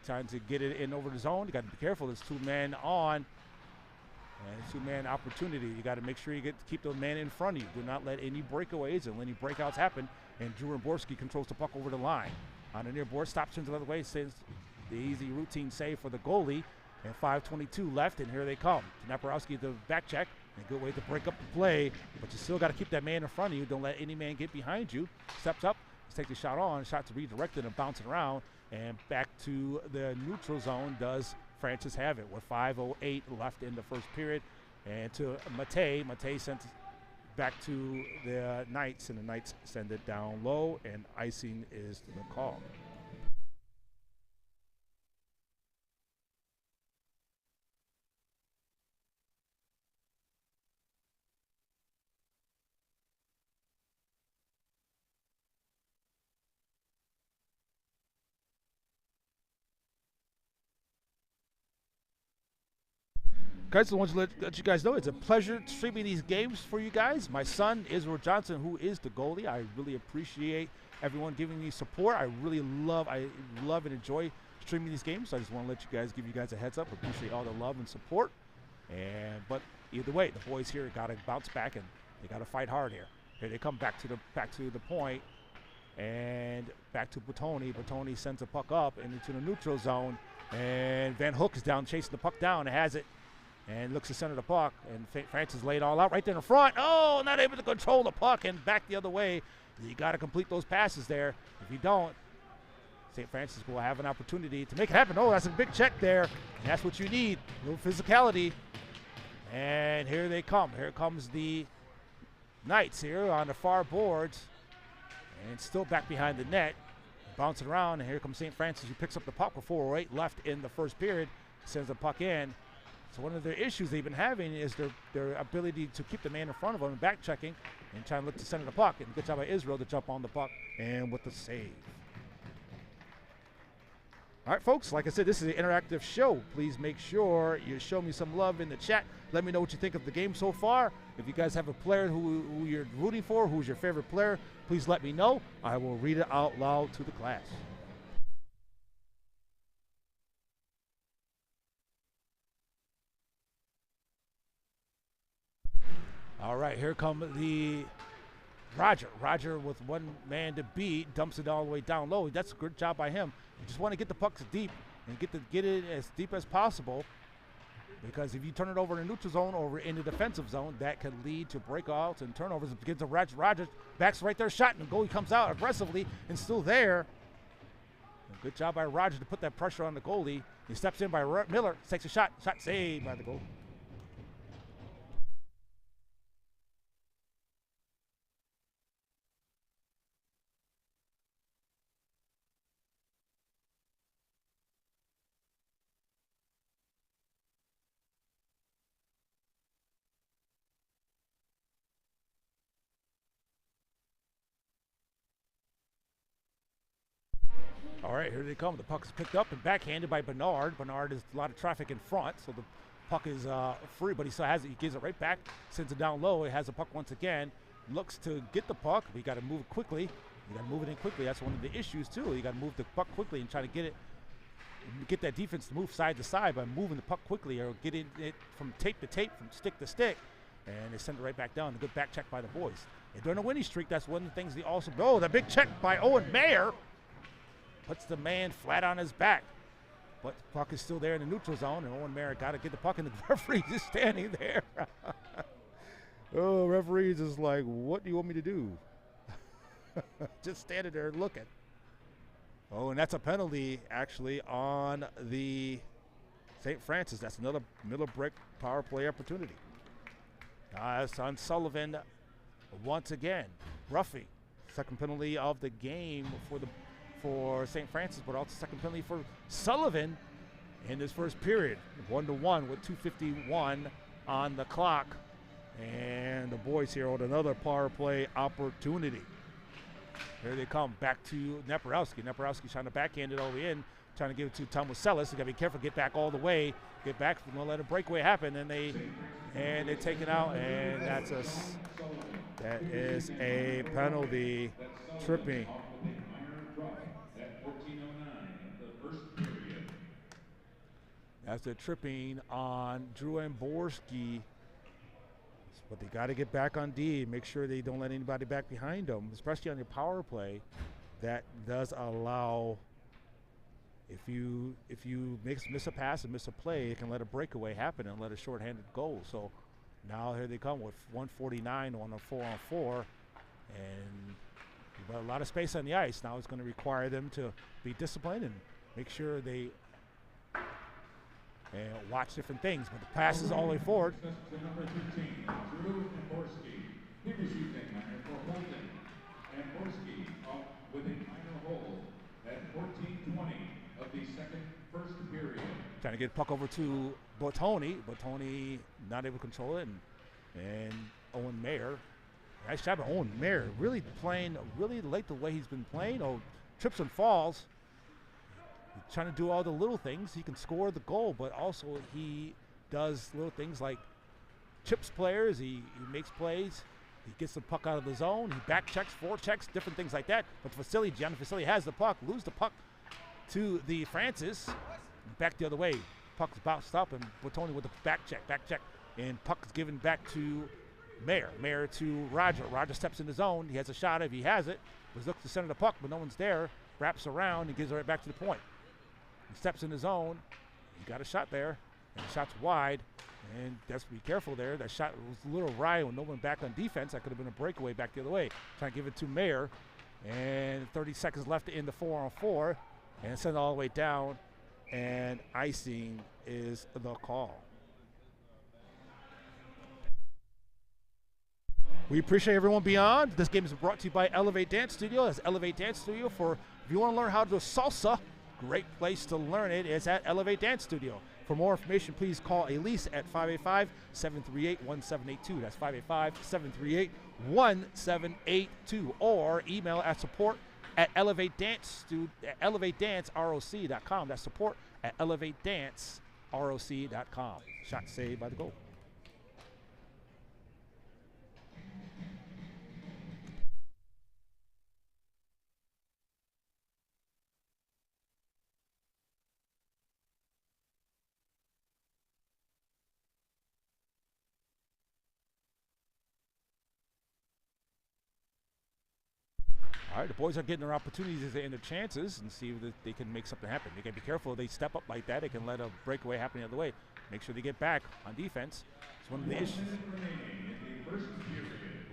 trying to get it in over the zone. You got to be careful. There's two men on, and two-man opportunity. You got to make sure you keep those men in front of you. Do not let any breakaways and any breakouts happen. And Drew Amborski controls the puck over the line. On the near board, stops turns the other way, sends the easy routine save for the goalie. And 5:22 left, and here they come. Neporowski the back check. A good way to break up the play, but you still got to keep that man in front of you. Don't let any man get behind you. Steps up, takes the shot on, shot to redirected and bouncing around, and back to the neutral zone does Francis have it with 5:08 left in the first period. And to Matei. Matei sends it back to the Knights, and the Knights send it down low, and icing is the call. Guys, I want to let you guys know it's a pleasure streaming these games for you guys. My son, Israel Johnson, who is the goalie. I really appreciate everyone giving me support. I love and enjoy streaming these games. So I just want to give you guys a heads up. Appreciate all the love and support. But either way, the boys here got to bounce back, and they got to fight hard here. Here they come back to the point, and back to Bertoni. Bertoni sends a puck up and into the neutral zone, and Van Hook is down chasing the puck down and has it. And looks to center the puck, and Francis laid all out right there in the front. Oh, not able to control the puck and back the other way. You got to complete those passes there. If you don't, St. Francis will have an opportunity to make it happen. Oh, that's a big check there. And that's what you need, a little physicality. And here they come. Here comes the Knights here on the far boards. And still back behind the net. Bouncing around, and here comes St. Francis, who picks up the puck with 4:08 left in the first period. Sends the puck in. So one of the issues they've been having is their ability to keep the man in front of them and back checking and trying to look to center the puck. And good job by Israel to jump on the puck and with the save. All right, folks, like I said, this is an interactive show. Please make sure you show me some love in the chat. Let me know what you think of the game so far. If you guys have a player who you're rooting for, who's your favorite player, please let me know. I will read it out loud to the class. All right, here come the Roger. Roger with one man to beat, dumps it all the way down low. That's a good job by him. You just want to get the pucks deep and get it as deep as possible, because if you turn it over in the neutral zone or in the defensive zone, that can lead to breakouts and turnovers. It begins to Roger backs right there, shot, and the goalie comes out aggressively and still there. And good job by Roger to put that pressure on the goalie. He steps in by Miller, takes a shot saved by the goalie. All right, here they come. The puck is picked up and backhanded by Bernard. Bernard has a lot of traffic in front, so the puck is free, but he still has it. He gives it right back, sends it down low. He has the puck once again, looks to get the puck. But you got to move it quickly. You got to move it in quickly. That's one of the issues too. You got to move the puck quickly and try to get that defense to move side to side by moving the puck quickly, or getting it from tape to tape, from stick to stick, and they send it right back down. A good back check by the boys. And during a winning streak, that's one of the things they also. Oh, the big check by Owen Mayer puts the man flat on his back. But the puck is still there in the neutral zone, and Owen Mayer got to get the puck, and the referee is standing there. Oh, referees is like, what do you want me to do? Just standing there looking. Oh, and that's a penalty, actually, on the St. Francis. That's another Miller Brick power play opportunity. It's on Sullivan once again. Roughing. Second penalty of the game for St. Francis, but also second penalty for Sullivan in this first period. 1-1 with 2:51 on the clock. And the boys here with another power play opportunity. Here they come back to Neporowski. Neporowski trying to backhand it all the way in, trying to give it to Tomaselis. You got to be careful, get back all the way, get back, don't let a breakaway happen, and they take it out, and that is a penalty, tripping. That's a tripping on Drew Amborski. But they got to get back on D, make sure they don't let anybody back behind them, especially on your power play. That does allow, if you miss a pass and miss a play, it can let a breakaway happen and let a shorthanded goal. So now here they come with 149 on a 4-on-4, and you've got a lot of space on the ice. Now it's going to require them to be disciplined and make sure they watch different things, but the pass is all the way forward. Number 13, Drew Amborski. He received a minor for holding. Amborski up with a minor hold at 14:20 of the first period. Trying to get the puck over to Bottoni. Bottoni not able to control it, and Owen Mayer. Nice job of Owen Mayer. Really playing, really like the way he's been playing. Oh, trips and falls. Trying to do all the little things. He can score the goal, but also he does little things like chips players. He makes plays. He gets the puck out of the zone. He back checks, forechecks, different things like that. But Gianni Facili has the puck, lose the puck to the Francis. Back the other way. Puck's bounced up, and Bottoni with the back check, and puck is given back to Mayer. Mayer to Roger. Roger steps in the zone. He has a shot if he has it. He looks to center the puck, but no one's there. Wraps around and gives it right back to the point. He steps in the zone. He got a shot there, and the shot's wide, and that's be careful there. That shot was a little wide with no one back on defense. That could have been a breakaway back the other way. Trying to give it to Mayer, and 30 seconds left in the 4-on-4, and send it all the way down, and icing is the call. We appreciate everyone beyond. This game is brought to you by Elevate Dance Studio. That's Elevate Dance Studio for if you want to learn how to do salsa. Great place to learn it is at Elevate Dance Studio. For more information, please call Elise at 585-738-1782. That's 585-738-1782. Or email at support@elevatedanceroc.com. That's support@elevatedanceroc.com. Shot saved by the goal. All right, the boys are getting their opportunities and their chances and see if they can make something happen. They got to be careful. If they step up like that, they can let a breakaway happen the other way. Make sure they get back on defense. It's one of the issues.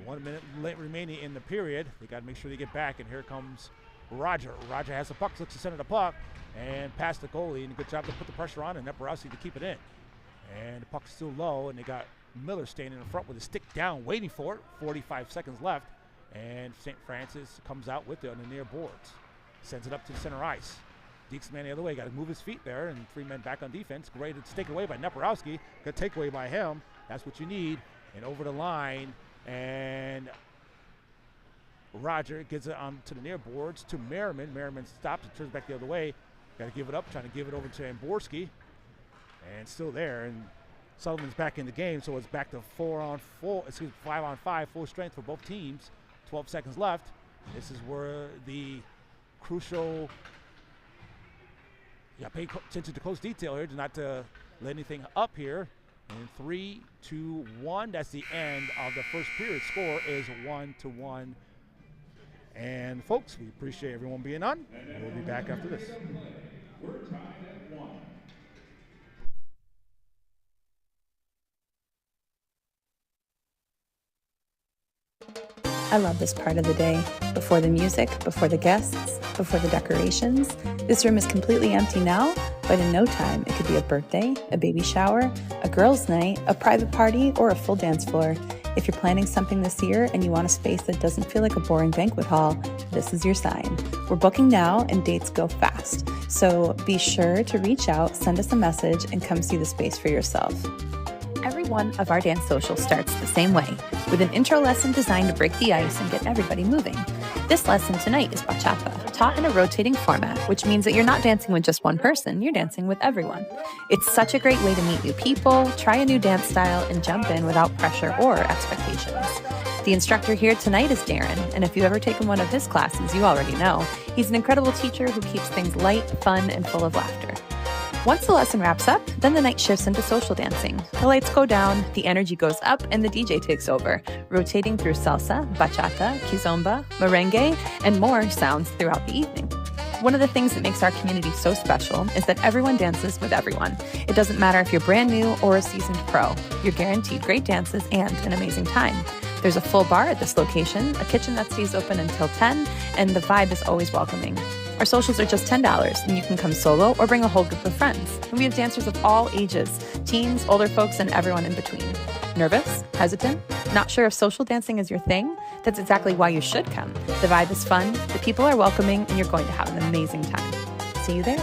1 minute remaining in the period. They got to make sure they get back, and here comes Roger. Roger has the puck, looks to center the puck, and past the goalie, and a good job to put the pressure on, and Neporowski to keep it in. And the puck's still low, and they got Miller standing in front with his stick down, waiting for it. 45 seconds left. And St. Francis comes out with it on the near boards. Sends it up to the center ice. Deeks man the other way. Got to move his feet there, and 3 men back on defense. Great, it's taken away by Neporowski. Good takeaway by him. That's what you need. And over the line, and Roger gets it on to the near boards to Merriman. Merriman stops and turns back the other way. Got to give it up. Trying to give it over to Amborski. And still there. And Sullivan's back in the game, so it's back to 5-on-5, full strength for both teams. 12 seconds left. This is where the crucial, pay attention to close detail here, not to let anything up here. In 3, 2, 1, that's the end of the first period. Score is 1-1. And folks, we appreciate everyone being on. We'll be back after this. We're tied at 1. I love this part of the day. Before the music, before the guests, before the decorations. This room is completely empty now, but in no time, it could be a birthday, a baby shower, a girls' night, a private party, or a full dance floor. If you're planning something this year and you want a space that doesn't feel like a boring banquet hall, this is your sign. We're booking now and dates go fast. So be sure to reach out, send us a message, and come see the space for yourself. Every one of our dance socials starts the same way, with an intro lesson designed to break the ice and get everybody moving. This lesson tonight is bachata, taught in a rotating format, which means that you're not dancing with just one person, you're dancing with everyone. It's such a great way to meet new people, try a new dance style, and jump in without pressure or expectations. The instructor here tonight is Darren, and if you've ever taken one of his classes, you already know. He's an incredible teacher who keeps things light, fun, and full of laughter. Once the lesson wraps up, then the night shifts into social dancing. The lights go down, the energy goes up, and the DJ takes over, rotating through salsa, bachata, kizomba, merengue, and more sounds throughout the evening. One of the things that makes our community so special is that everyone dances with everyone. It doesn't matter if you're brand new or a seasoned pro. You're guaranteed great dances and an amazing time. There's a full bar at this location, a kitchen that stays open until 10, and the vibe is always welcoming. Our socials are just $10, and you can come solo or bring a whole group of friends. And we have dancers of all ages, teens, older folks, and everyone in between. Nervous? Hesitant? Not sure if social dancing is your thing? That's exactly why you should come. The vibe is fun, the people are welcoming, and you're going to have an amazing time. See you there.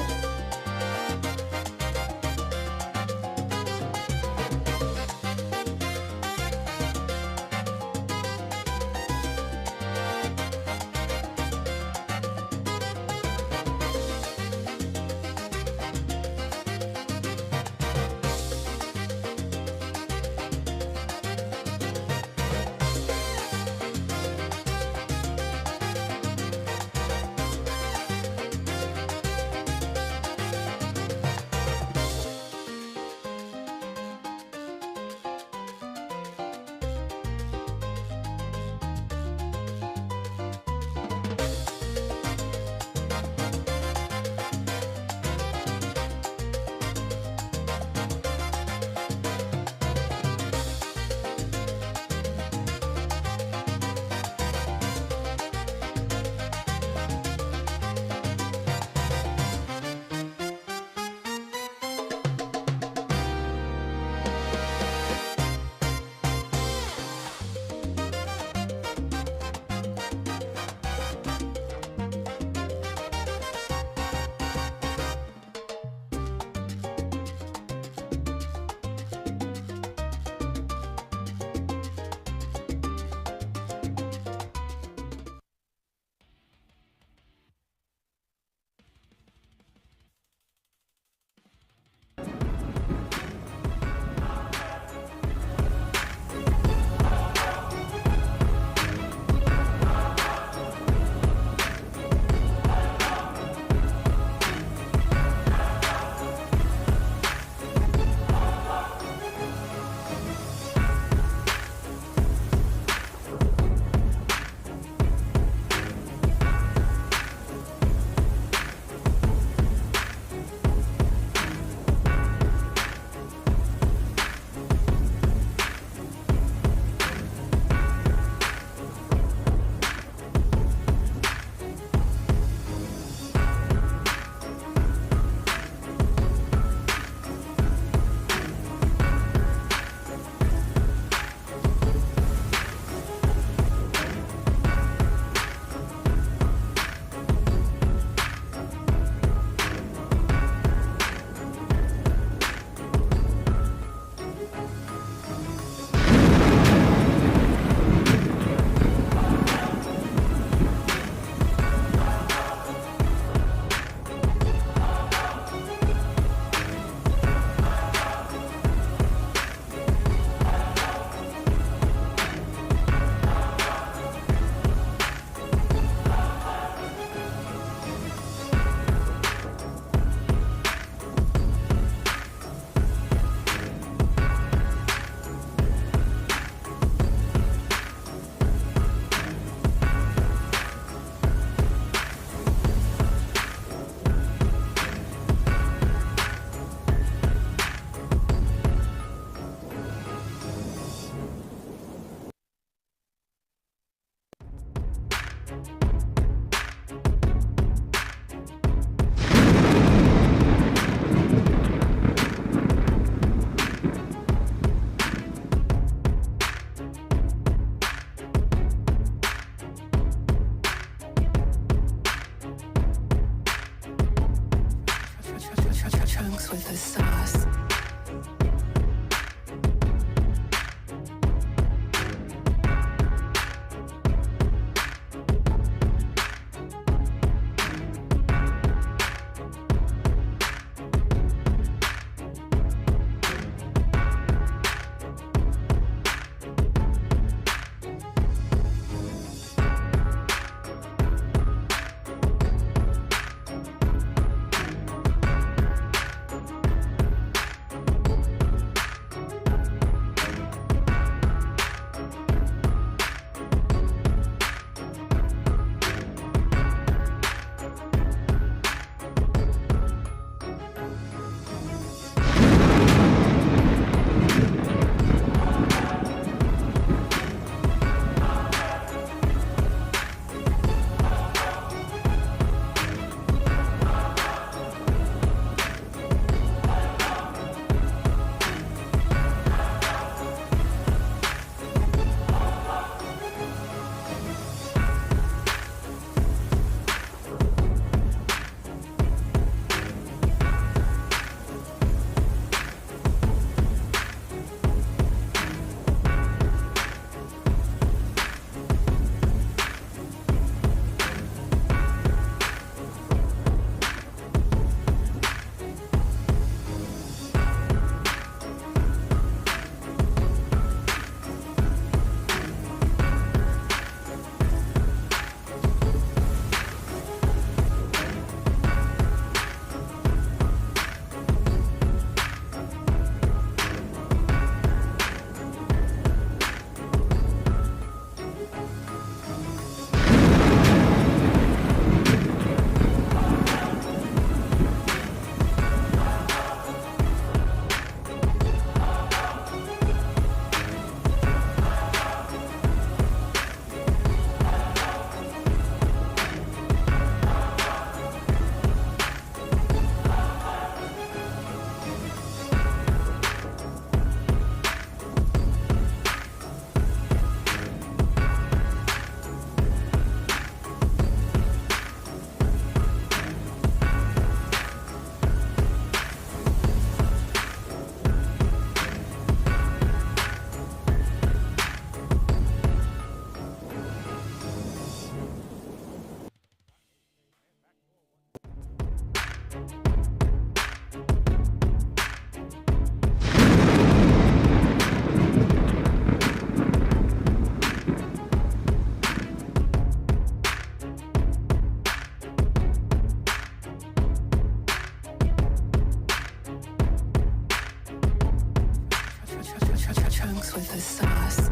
with the sauce.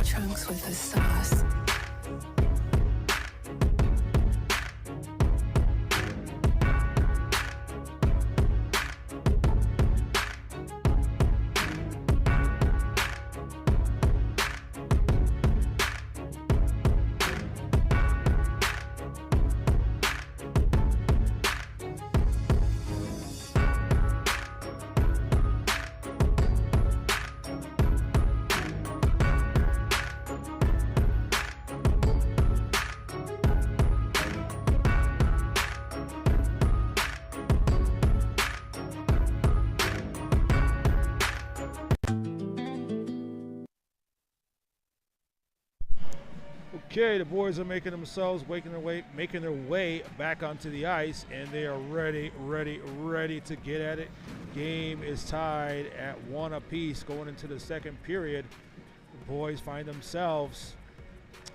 Chunks with the sauce. Okay, the boys are making their way back onto the ice, and they are ready to get at it. Game is tied at 1 apiece going into the second period. The boys find themselves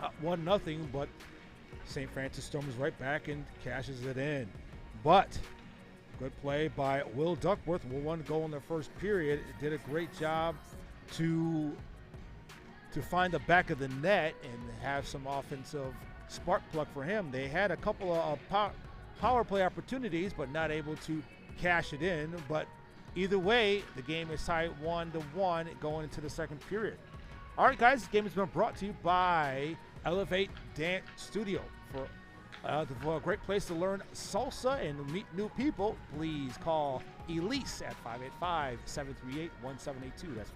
up 1-0, but St. Francis storms right back and cashes it in. But good play by Will Duckworth. Will one goal in the first period. Did a great job to find the back of the net and have some offensive spark plug for him. They had a couple of power play opportunities, but not able to cash it in. But either way, the game is tied 1-1 going into the second period. All right, guys, this game has been brought to you by Elevate Dance Studio. For a great place to learn salsa and meet new people, please call Elise at 585-738-1782. That's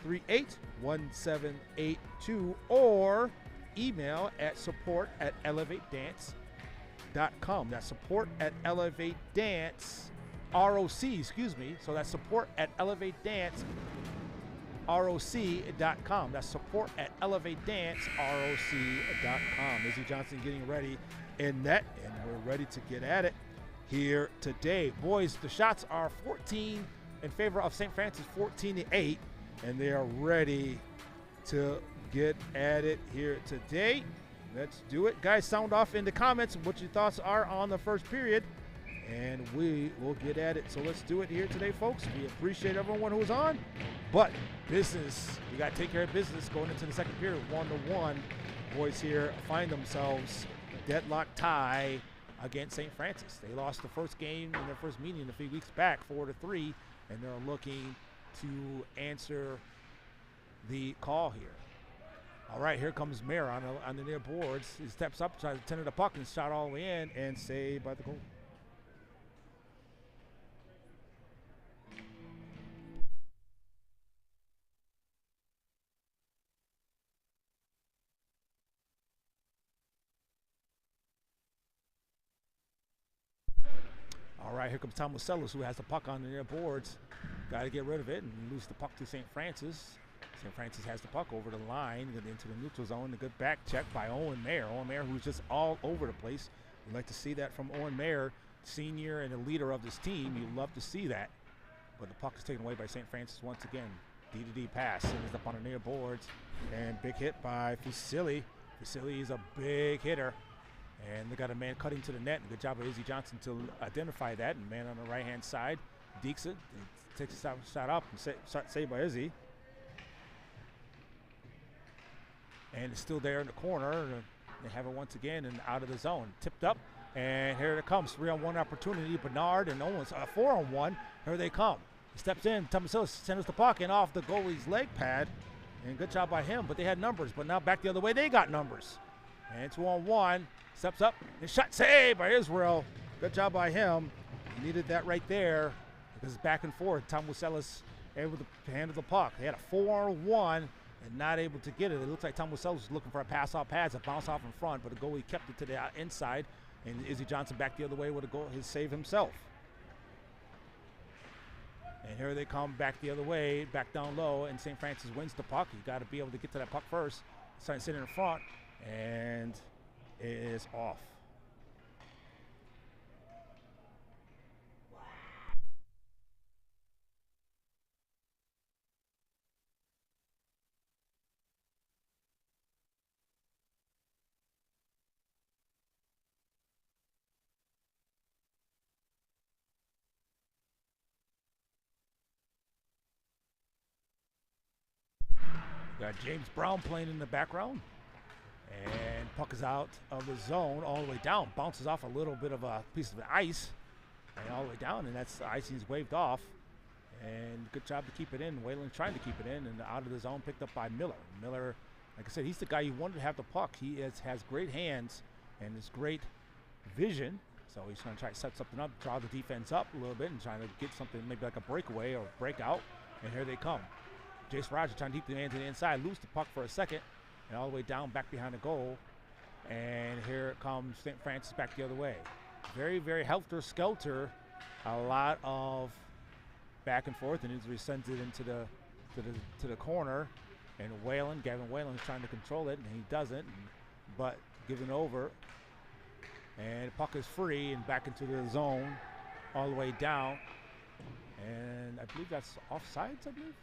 585-738-1782, or email at support@elevatedance.com. That's support@elevatedance.com. ROC, excuse me. So that's support at elevatedanceroc.com. That's support at elevatedanceroc.com. Izzy Johnson getting ready in net, and we're ready to get at it here today. Boys, the shots are 14 in favor of St. Francis, 14-8, and they are ready to get at it here today. Let's do it. Guys, sound off in the comments what your thoughts are on the first period, and we will get at it. So let's do it here today, folks. We appreciate everyone who's on, but business, we got to take care of business going into the second period, 1-1. Boys here find themselves a deadlock tie against St. Francis. They lost the first game in their first meeting a few weeks back, 4-3, and they're looking to answer the call here. All right, here comes Mayer on the near boards. He steps up, tries to tender the puck, and shot all the way in, and saved by the goal. All right, here comes Tom Marcellus, who has the puck on the near boards. Got to get rid of it and lose the puck to St. Francis. St. Francis has the puck over the line, get into the neutral zone. A good back check by Owen Mayer. Owen Mayer, who's just all over the place. We'd like to see that from Owen Mayer, senior and the leader of this team. You love to see that. But the puck is taken away by St. Francis once again. D-to-D pass, sends up on the near boards. And big hit by Fusilli. Fusilli is a big hitter. And they got a man cutting to the net. Good job of Izzy Johnson to identify that. And man on the right-hand side, dekes it. Takes a shot up and saved by Izzy. And it's still there in the corner. They have it once again and out of the zone. Tipped up, and here it comes. 3-on-1 opportunity. Bernard and Owens, 4-on-1. Here they come. He steps in. Tomasillas sends the puck in off the goalie's leg pad. And good job by him, but they had numbers. But now back the other way, they got numbers. And 2-on-1. Steps up and shot saved by Israel. Good job by him. He needed that right there because it's back and forth. Tom Marcellus able to handle the puck. They had a 4-on-1. And not able to get it. It looks like Tom Marcellus was looking for a pass off pads, a bounce off in front, but the goalie kept it to the inside, and Izzy Johnson back the other way with a goal, his save himself. And here they come back the other way, back down low, and St. Francis wins the puck. You got to be able to get to that puck first. It's trying to sit in front, and it is off. Got James Brown playing in the background. And puck is out of the zone all the way down. Bounces off a little bit of a piece of ice. And all the way down, and that's the icing's waved off. And good job to keep it in. Whalen trying to keep it in, and out of the zone, picked up by Miller. Miller, like I said, he's the guy you wanted to have the puck. He has great hands and has great vision. So he's going to try to set something up, draw the defense up a little bit, and trying to get something maybe like a breakaway or breakout. And here they come. Jace Rogers trying to keep the man to the inside, lose the puck for a second, and all the way down back behind the goal. And here comes St. Francis back the other way. Very, very helter-skelter. A lot of back and forth, and Israel sends it into the corner. And Gavin Whalen is trying to control it, and he doesn't, but given over. And the puck is free and back into the zone all the way down. And I believe that's offsides, I believe.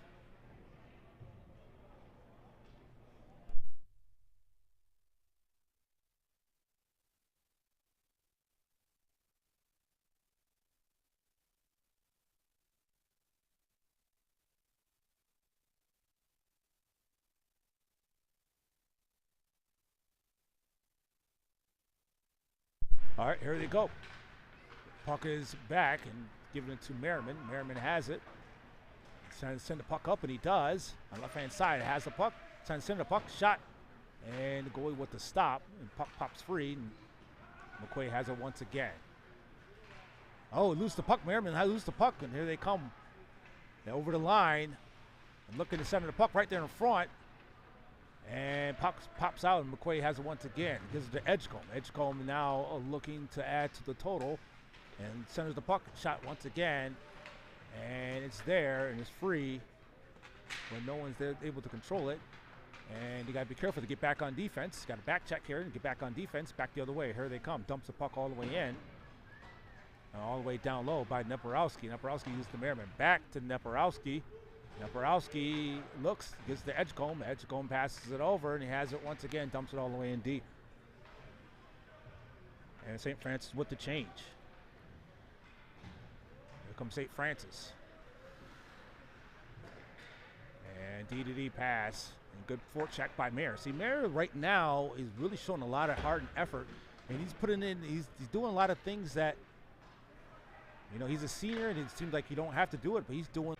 All right, here they go. Puck is back and giving it to Merriman. Merriman has it. He's trying to send the puck up, and he does. On the left-hand side, has the puck. Trying to send the puck, shot, and the goalie with the stop, and puck pops free, and McQuay has it once again. Oh, lose the puck. Merriman has lose the puck, and here they come. They're over the line and looking to center the puck right there in front. And pops out, and McQuay has it once again. Gives it to Edgecombe. Edgecombe now looking to add to the total. and centers the puck. Shot once again, and it's there, and it's free when no one's there able to control it. And you got to be careful to get back on defense. Got to back check here and get back on defense. Back the other way. Here they come. Dumps the puck all the way in. All the way down low by Neporowski. Neporowski uses the Merriman. Back to Neporowski. Neporowski looks, gets the Edgecombe. Edgecombe passes it over, and he has it once again. Dumps it all the way in deep. And St. Francis with the change. Here comes St. Francis. And D-to-D pass. And good forecheck by Mayer. See, Mayer right now is really showing a lot of heart and effort. And he's putting in, he's doing a lot of things that, you know, he's a senior and it seems like you don't have to do it, but he's doing.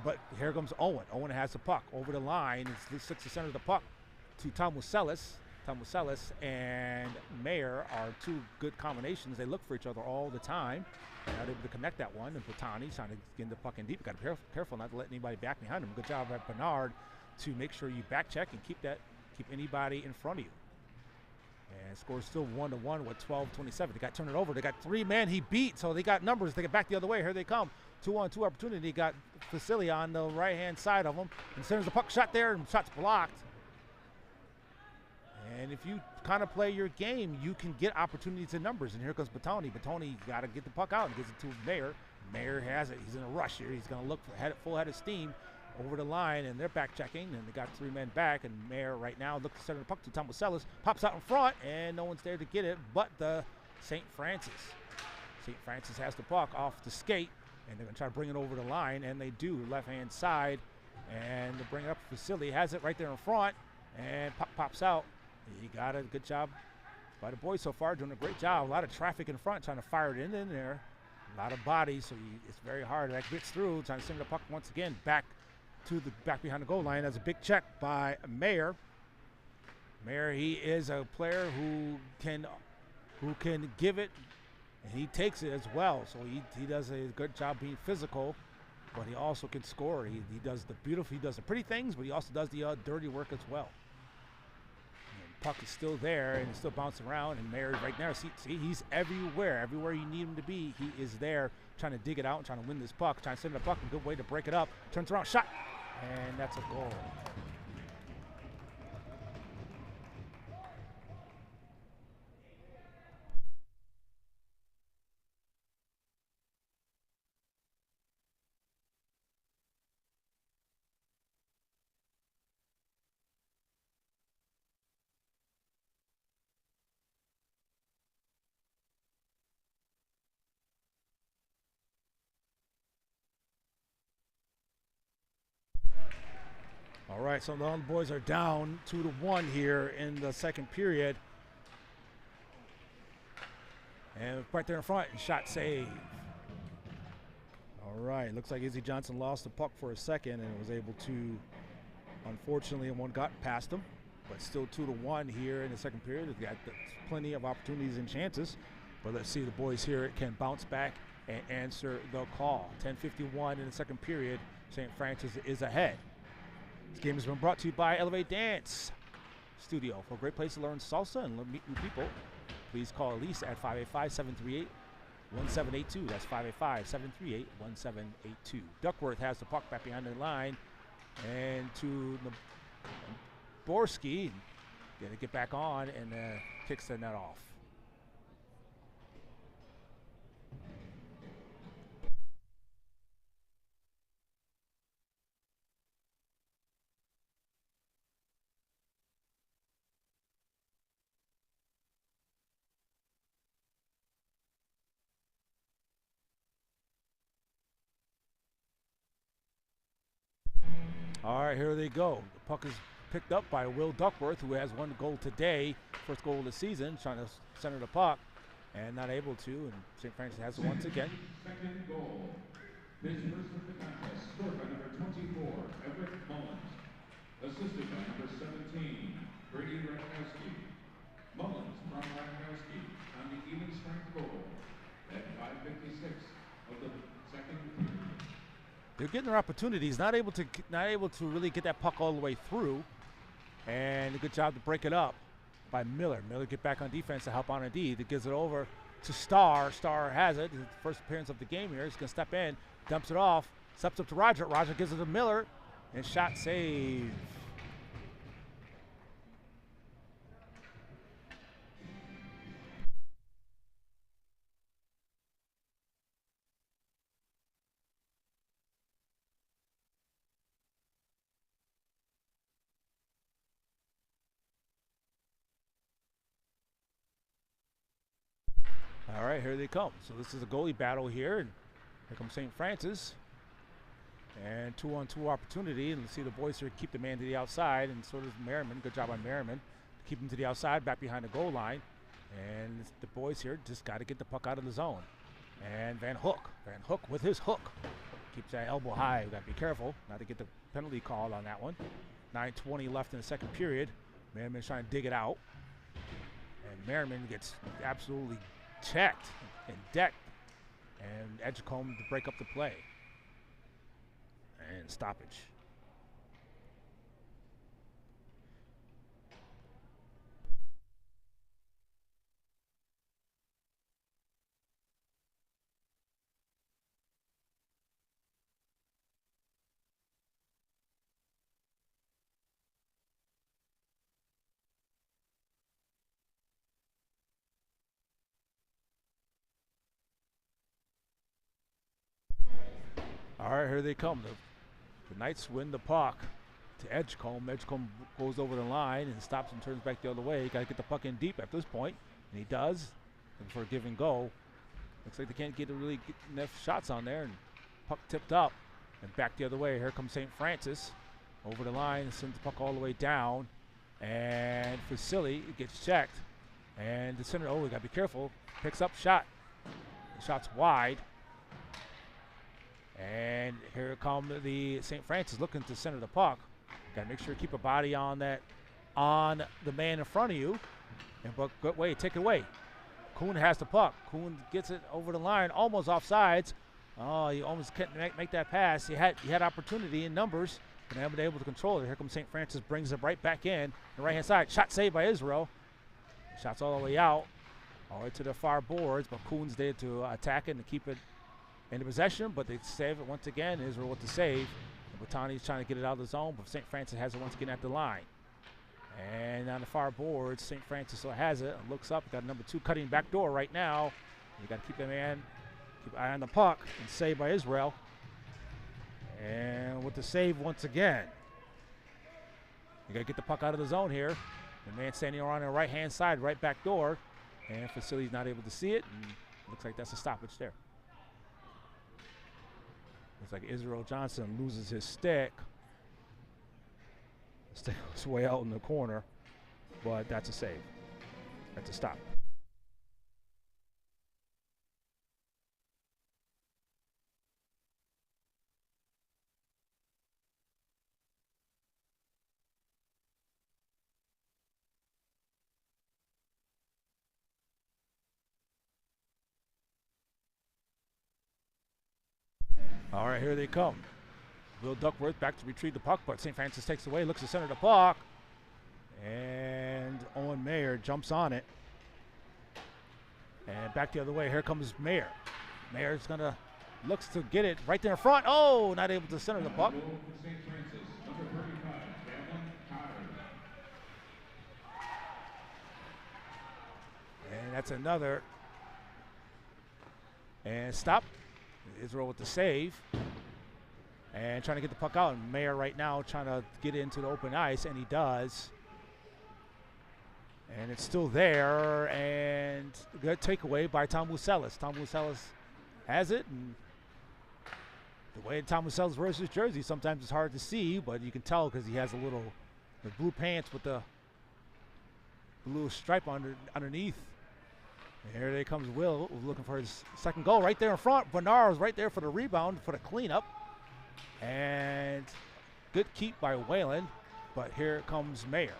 But here comes Owen. Owen has the puck over the line. It's six to center the puck to Tom Muselis. Tom Muselis and Mayer are two good combinations. They look for each other all the time. Not able to connect that one. And Patani's trying to get the puck in deep. Got to be careful not to let anybody back behind him. Good job at Bernard to make sure you back check and keep anybody in front of you. And score still 1-1 with 12:27. They got turned it over. They got three men he beat, so they got numbers. They get back the other way. Here they come. 2-on-2 opportunity. Got Vasily on the right-hand side of him. And sends the puck shot there, and shot's blocked. And if you kind of play your game, you can get opportunities in numbers. And here comes Batoni. Batoni got to get the puck out and gives it to Mayer. Mayer has it. He's in a rush here. He's going to look for full head of steam over the line, and they're back checking, and they got three men back. And Mayer right now looks to center the puck to Tom Muselis. Pops out in front, and no one's there to get it but the St. Francis. St. Francis has the puck off the skate, and they're going to try to bring it over the line, and they do. Left-hand side, and they bring it up. Vasily has it right there in front, and pops out. He got a good job by the boys so far, doing a great job. A lot of traffic in front, trying to fire it in there. A lot of bodies, so it's very hard. That gets through, trying to send the puck once again back behind the goal line. That's a big check by Mayer. Mayer, he is a player who can give it, and he takes it as well. So he does a good job being physical, but he also can score. He does the pretty things, but he also does the dirty work as well. Puck is still there and it's still bouncing around, and Mayer right now, see he's everywhere you need him to be. He is there trying to dig it out and trying to win this puck, trying to send the puck. A good way to break it up. Turns around, shot, and that's a goal. All right, so the boys are down 2-1 here in the second period. And right there in front, shot save. All right, looks like Izzy Johnson lost the puck for a second and was able to, unfortunately, one got past him. But still 2-1 here in the second period. They've got plenty of opportunities and chances. But let's see the boys here can bounce back and answer the call. 10:51 in the second period. St. Francis is ahead. This game has been brought to you by Elevate Dance Studio. For a great place to learn salsa and meet new people, please call Elise at 585-738-1782. That's 585-738-1782. Duckworth has the puck back behind the line, and to Borski, going to get back on and kicks the net off. All right, here they go. The puck is picked up by Will Duckworth, who has one goal today, first goal of the season, trying to center the puck and not able to, and St. Francis has it once again. Second goal. This first of the contest, scored by number 24, Everett Mullins. Assisted by number 17, Brady Radkowski. Mullins from Radkowski on the even strength goal at 5:56 of the second period. They're getting their opportunities, not able to really get that puck all the way through, and a good job to break it up by Miller. Miller get back on defense to help on a D. That gives it over to Starr. Starr has it. His first appearance of the game here. He's going to step in, dumps it off, steps up to Roger. Roger gives it to Miller, and shot save. All right, here they come. So this is a goalie battle here, and here comes St. Francis. And 2-on-2 opportunity, and let's see the boys here keep the man to the outside, and so does Merriman. Good job on Merriman. Keep him to the outside, back behind the goal line. And the boys here just got to get the puck out of the zone. And Van Hook with his hook. Keeps that elbow high. Got to be careful not to get the penalty called on that one. 9:20 left in the second period. Merriman's trying to dig it out. And Merriman gets absolutely checked and decked. And Edgecombe to break up the play. And stoppage. All right, here they come. The Knights win the puck to Edgecombe. Edgecombe goes over the line and stops and turns back the other way. Got to get the puck in deep at this point, and he does. And for a give and go, looks like they can't get enough shots on there. And puck tipped up and back the other way. Here comes St. Francis over the line, sends the puck all the way down, and Facility gets checked. And the center, we got to be careful. Picks up shot. The shot's wide. And here come the St. Francis looking to center the puck. Got to make sure you keep a body on the man in front of you. And but good way, take it away. Kuhn has the puck. Kuhn gets it over the line, almost offsides. Oh, he almost couldn't make that pass. He had opportunity in numbers, but haven't been able to control it. Here comes St. Francis, brings it right back in. The right hand side, shot saved by Israel. Shots all the way out, all the way to the far boards, but Kuhn's there to attack it and keep it into possession, but they save it once again. Israel with the save. Batani's trying to get it out of the zone, but St. Francis has it once again at the line. And on the far boards, St. Francis still has it. Looks up, got number 2 cutting back door right now. You got to keep the man, keep an eye on the puck, and saved by Israel. And with the save once again. You got to get the puck out of the zone here. The man standing around the right-hand side, right back door. And Facility's not able to see it, and looks like that's a stoppage there. Looks like Israel Johnson loses his stick. The stick was way out in the corner, but that's a save. That's a stop. All right, here they come. Will Duckworth back to retrieve the puck, but St. Francis takes away, looks to center the puck. And Owen Mayer jumps on it. And back the other way, here comes Mayer. Mayer's gonna, looks to get it right there in front. Oh, not able to center the puck. And that's another. And stop. Israel with the save. And trying to get the puck out. And Mayer right now trying to get into the open ice, and he does. And it's still there. And good takeaway by Tom Muselis. Tom Muselis has it. And the way Tom Muselis wears his jersey, sometimes it's hard to see, but you can tell because he has the blue pants with the blue stripe underneath. And here they comes Will looking for his second goal right there in front. Bernard is right there for the rebound, for the cleanup. And good keep by Whalen. But here comes Mayer.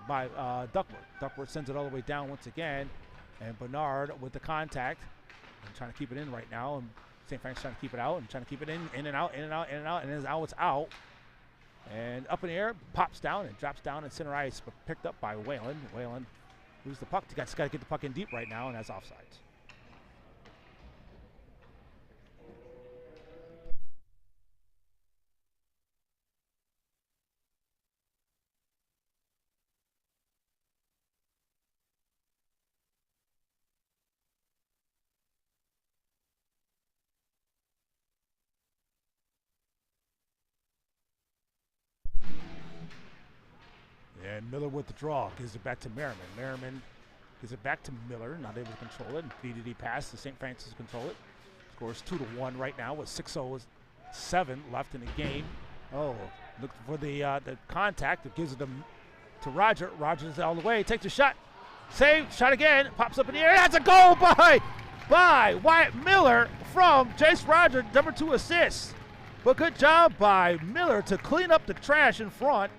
By Duckworth. Duckworth sends it all the way down once again. And Bernard with the contact. And trying to keep it in right now. And St. Frank's trying to keep it out and trying to keep it in and out, in and out, in and out. And now it's out. And up in the air, pops down and drops down in center ice, but picked up by Whalen. Whalen lose the puck. Got to get the puck in deep right now, and that's offsides. And Miller with the draw, gives it back to Merriman. Merriman gives it back to Miller, not able to control it. BDD pass to St. Francis control it. Scores 2-1 right now with 6:07 left in the game. Oh, look for the contact. It gives it to Roger. Rogers all the way, takes a shot. Save, shot again, pops up in the air. That's a goal by Wyatt Miller from Jace Roger, number 2 assists. But good job by Miller to clean up the trash in front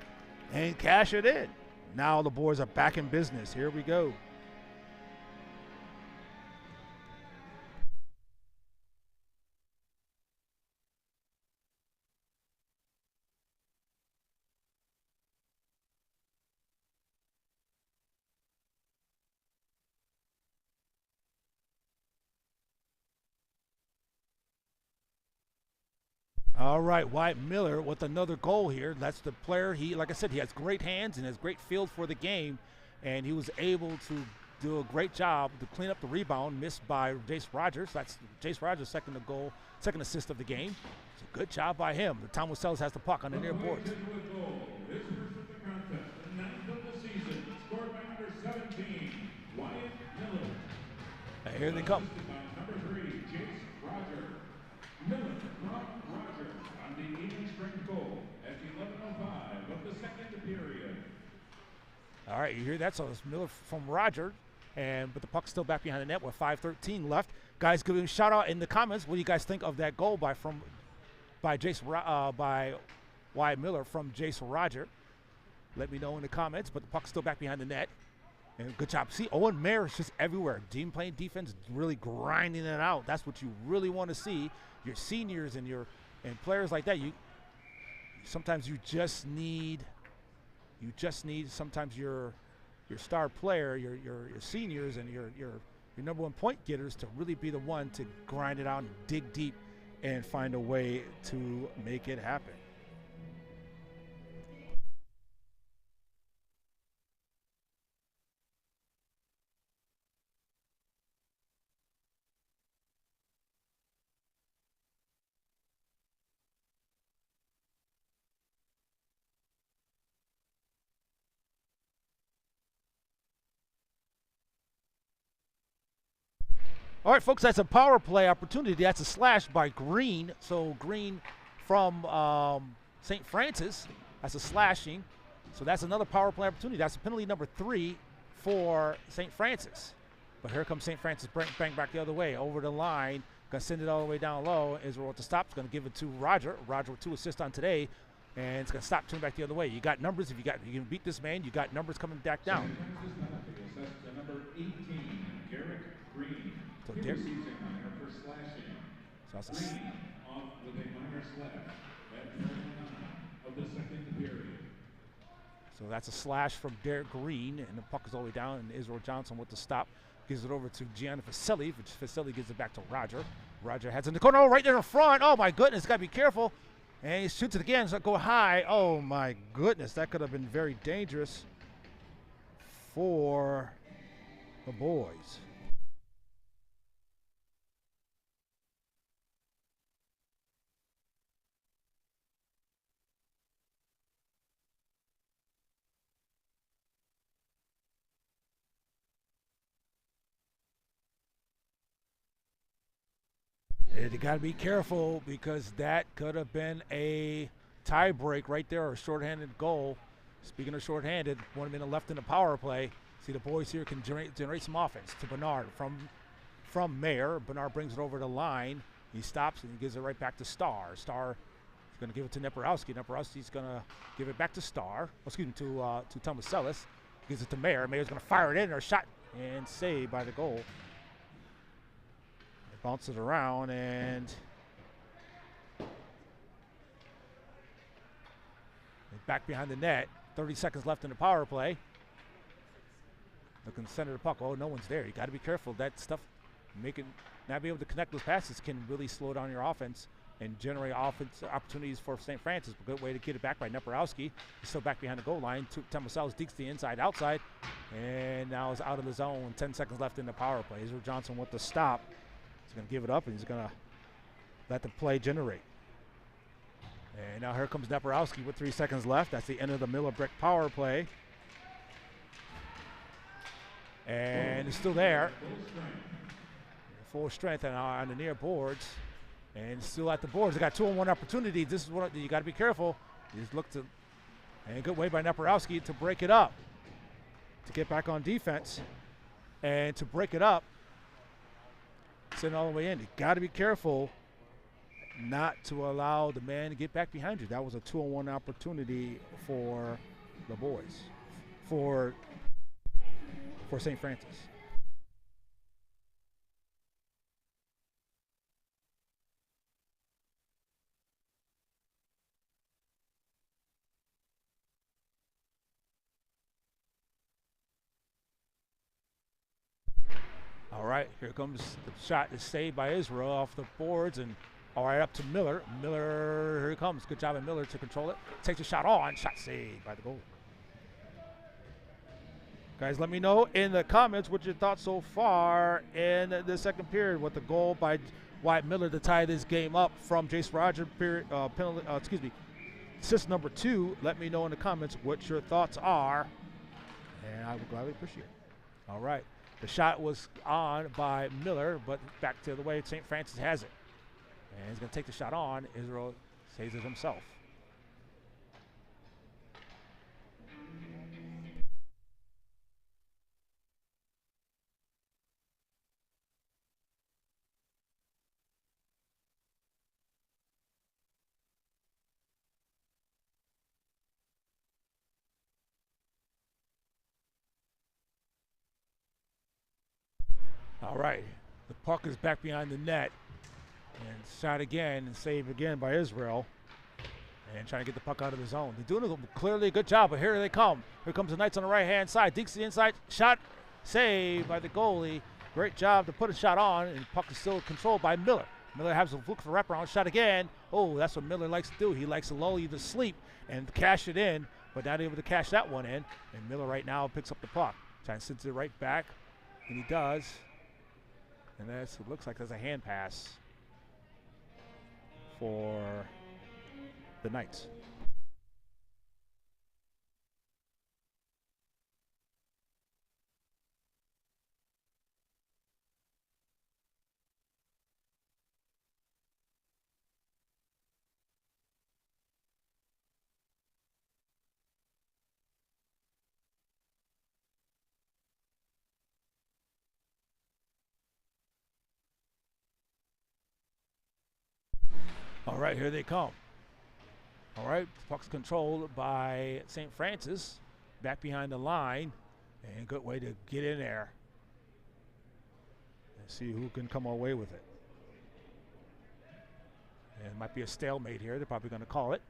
and cash it in. Now the boys are back in business. Here we go. All right, Wyatt Miller with another goal here. That's the player. Like I said, he has great hands and has great feel for the game, and he was able to do a great job to clean up the rebound missed by Jace Rogers. That's Jace Rogers' second assist of the game. So good job by him. The Tom Sells has the puck on the near boards. And here they come. All right, you hear that? So it's Miller from Roger, but the puck's still back behind the net with 5:13 left. Guys, give him a shout out in the comments. What do you guys think of that goal by Wyatt Miller from Jace Roger? Let me know in the comments. But the puck's still back behind the net, and good job. See, Owen Mayer is just everywhere. Team playing defense, really grinding it out. That's what you really want to see. Your seniors and players like that. Sometimes you just need sometimes your star player, your seniors and your number one point getters to really be the one to grind it out and dig deep and find a way to make it happen. All right, folks, that's a power play opportunity. That's a slash by Green. So Green from St. Francis. That's a slashing. So that's another power play opportunity. That's penalty number 3 for St. Francis. But here comes St. Francis, bang back the other way, over the line. Going to send it all the way down low. Israel with the stop. It's going to give it to Roger. Roger with 2 assists on today. And it's going to stop, turn back the other way. You got numbers. If you can beat this man, you got numbers coming back down. Number 18, Garrett Green. So He receives a minor for slashing. So that's Green off with a minor slash at 29 of the second period. So that's a slash from Derek Green, and the puck is all the way down, and Israel Johnson with the stop. Gives it over to Gianna Facelli. Facelli gives it back to Roger. Roger has it in the corner, right there in front. Oh, my goodness, got to be careful. And he shoots it again, so go high. Oh, my goodness, that could have been very dangerous for the boys. You got to be careful because that could have been a tie break right there, or a shorthanded goal. Speaking of shorthanded, one minute left in the power play. See, the boys here can generate some offense to Bernard from Mayer. Bernard brings it over the line. He stops and he gives it right back to Starr. Starr is going to give it to Neporowski. Neporowski's going to give it back to Starr. To Tomaselis. Gives it to Mayer. Mayer's going to fire it in, or shot and saved by the goal. Bounce it around, and back behind the net. 30 seconds left in the power play. Looking to center the puck. Oh, no one's there. You got to be careful. That stuff, not be able to connect those passes can really slow down your offense and generate offense opportunities for St. Francis. A good way to get it back by Neporowski. He's still back behind the goal line. Tomasel's dekes the inside, outside, and now is out of the zone. 10 seconds left in the power play. Israel Johnson with the stop. He's going to give it up, and he's going to let the play generate. And now here comes Neporowski with 3 seconds left. That's the end of the Miller Brick power play. And it's still there. Full strength and on the near boards. And still at the boards. They got 2-on-1 opportunity. This is what you got to be careful. You just look to, and a good way by Neporowski to break it up, to get back on defense, and to break it up, send it all the way in. You got to be careful not to allow the man to get back behind you. That was a 2-on-1 opportunity for the boys, for St. Francis. All right, here comes the shot. Is saved by Israel off the boards, and all right, up to Miller. Miller, here he comes. Good job of Miller to control it. Takes a shot on. Shot saved by the goal. Guys, let me know in the comments what your thoughts so far in the second period with the goal by Wyatt Miller to tie this game up from Jace Rogers penalty. Assist number 2. Let me know in the comments what your thoughts are, and I will gladly appreciate it. All right. The shot was on by Miller, but back to the way St. Francis has it. And he's going to take the shot on. Israel saves it himself. All right, the puck is back behind the net, and shot again and saved again by Israel, and trying to get the puck out of the zone. They're doing clearly a good job, but here they come. Here comes the Knights on the right-hand side. Dekes the inside, shot, saved by the goalie. Great job to put a shot on, and the puck is still controlled by Miller. Miller has a look for wraparound shot again. Oh, that's what Miller likes to do. He likes to lull you to sleep and cash it in, but not able to cash that one in. And Miller right now picks up the puck, trying to send it right back, and he does. And it looks like there's a hand pass for the Knights. All right, here they come. All right, puck's controlled by St. Francis, back behind the line, and good way to get in there and see who can come away with it. And it might be a stalemate here. They're probably going to call it,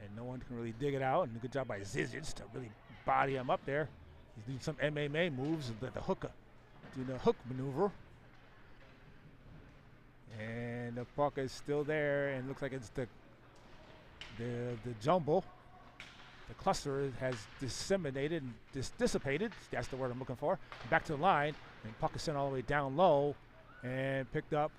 and no one can really dig it out. And a good job by Zizic to really body him up there. He's doing some MMA moves, the hook, doing the hook maneuver. And the puck is still there, and looks like it's the jumble. The cluster has disseminated and dissipated. That's the word I'm looking for. Back to the line, and puck is sent all the way down low, and picked up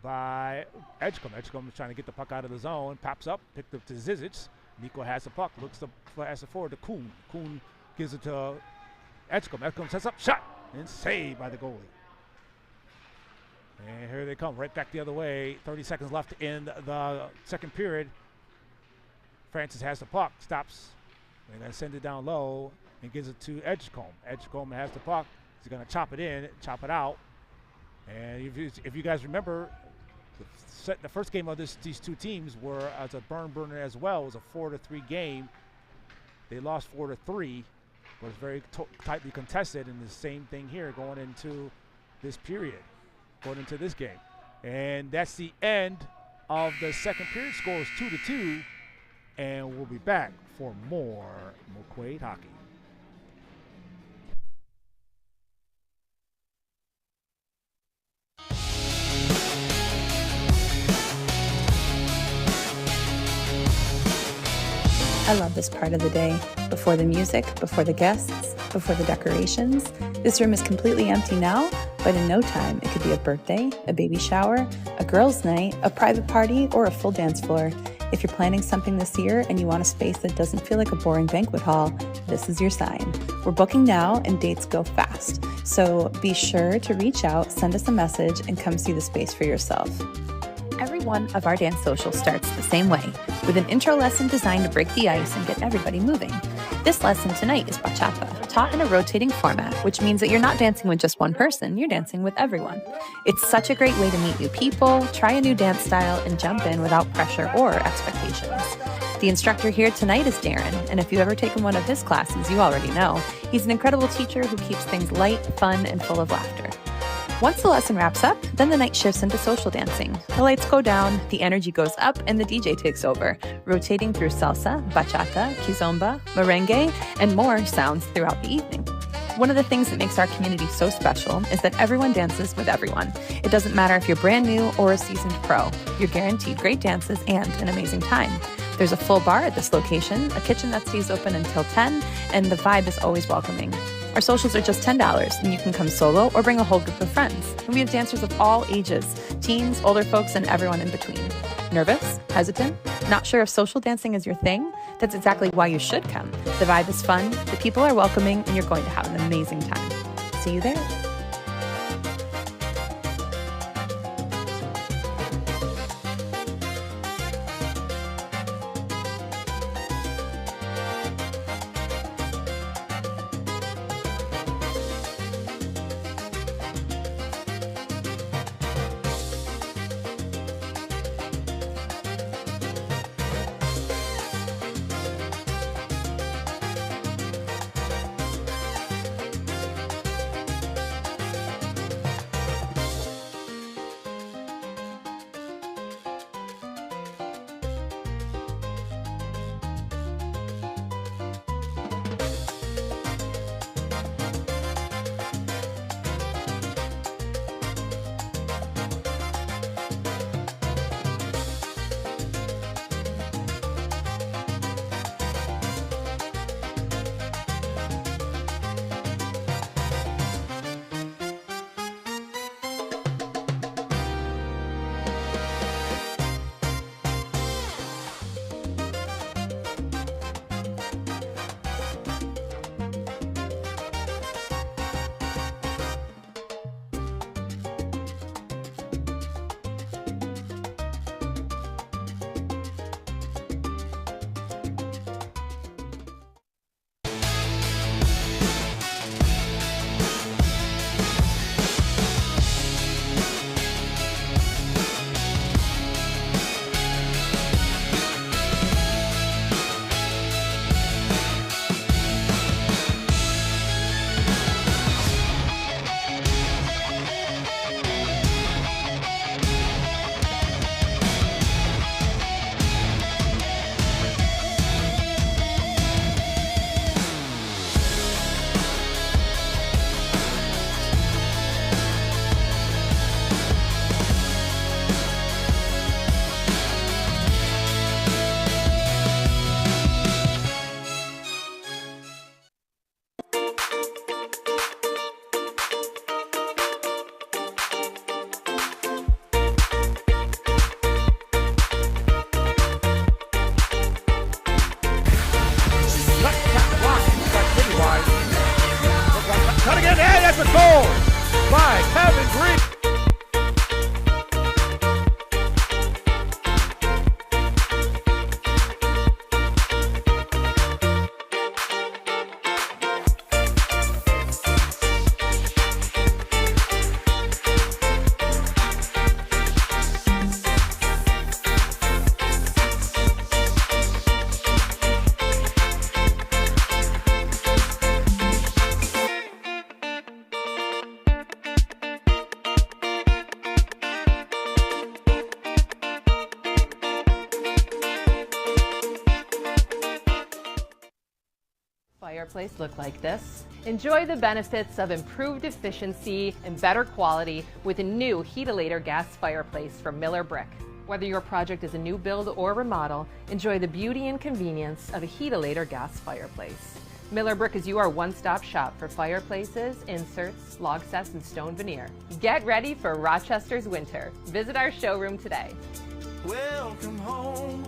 by Edgecombe. Edgecombe is trying to get the puck out of the zone. Pops up, picked up to Zizic. Nico has the puck. Looks to pass it forward to Kuhn. Kuhn gives it to Edgecombe. Edgecombe sets up, shot, and saved by the goalie. And here they come, right back the other way. 30 seconds left in the second period. Francis has the puck, stops. They're going to send it down low and gives it to Edgecombe. Edgecombe has the puck. He's going to chop it in, chop it out. And if you guys remember, the first game of these two teams were as a burner as well. It was a 4-3 game. They lost 4-3, but it was very tightly contested. And the same thing here going into this period. Going into this game. And that's the end of the second period. Score is 2-2, and we'll be back for more McQ hockey. I love this part of the day. Before the music, before the guests, before the decorations. This room is completely empty now, but in no time it could be a birthday, a baby shower, a girls' night, a private party, or a full dance floor. If you're planning something this year and you want a space that doesn't feel like a boring banquet hall, this is your sign. We're booking now and dates go fast. So be sure to reach out, send us a message, and come see the space for yourself. Every one of our dance socials starts the same way, with an intro lesson designed to break the ice and get everybody moving. This lesson tonight is bachata, taught in a rotating format, which means that you're not dancing with just one person, you're dancing with everyone. It's such a great way to meet new people, try a new dance style, and jump in without pressure or expectations. The instructor here tonight is Darren, and if you've ever taken one of his classes, you already know. He's an incredible teacher who keeps things light, fun, and full of laughter. Once the lesson wraps up, then the night shifts into social dancing. The lights go down, the energy goes up, and the DJ takes over, rotating through salsa, bachata, kizomba, merengue, and more sounds throughout the evening. One of the things that makes our community so special is that everyone dances with everyone. It doesn't matter if you're brand new or a seasoned pro. You're guaranteed great dances and an amazing time. There's a full bar at this location, a kitchen that stays open until 10, and the vibe is always welcoming. Our socials are just $10, and you can come solo or bring a whole group of friends. And we have dancers of all ages, teens, older folks, and everyone in between. Nervous? Hesitant? Not sure if social dancing is your thing? That's exactly why you should come. The vibe is fun, the people are welcoming, and you're going to have an amazing time. See you there. Fireplace look like this. Enjoy the benefits of improved efficiency and better quality with a new Heatilator gas fireplace from Miller Brick. Whether your project is a new build or remodel, enjoy the beauty and convenience of a Heatilator gas fireplace. Miller Brick is your one-stop shop for fireplaces, inserts, log sets, and stone veneer. Get ready for Rochester's winter. Visit our showroom today. Welcome home,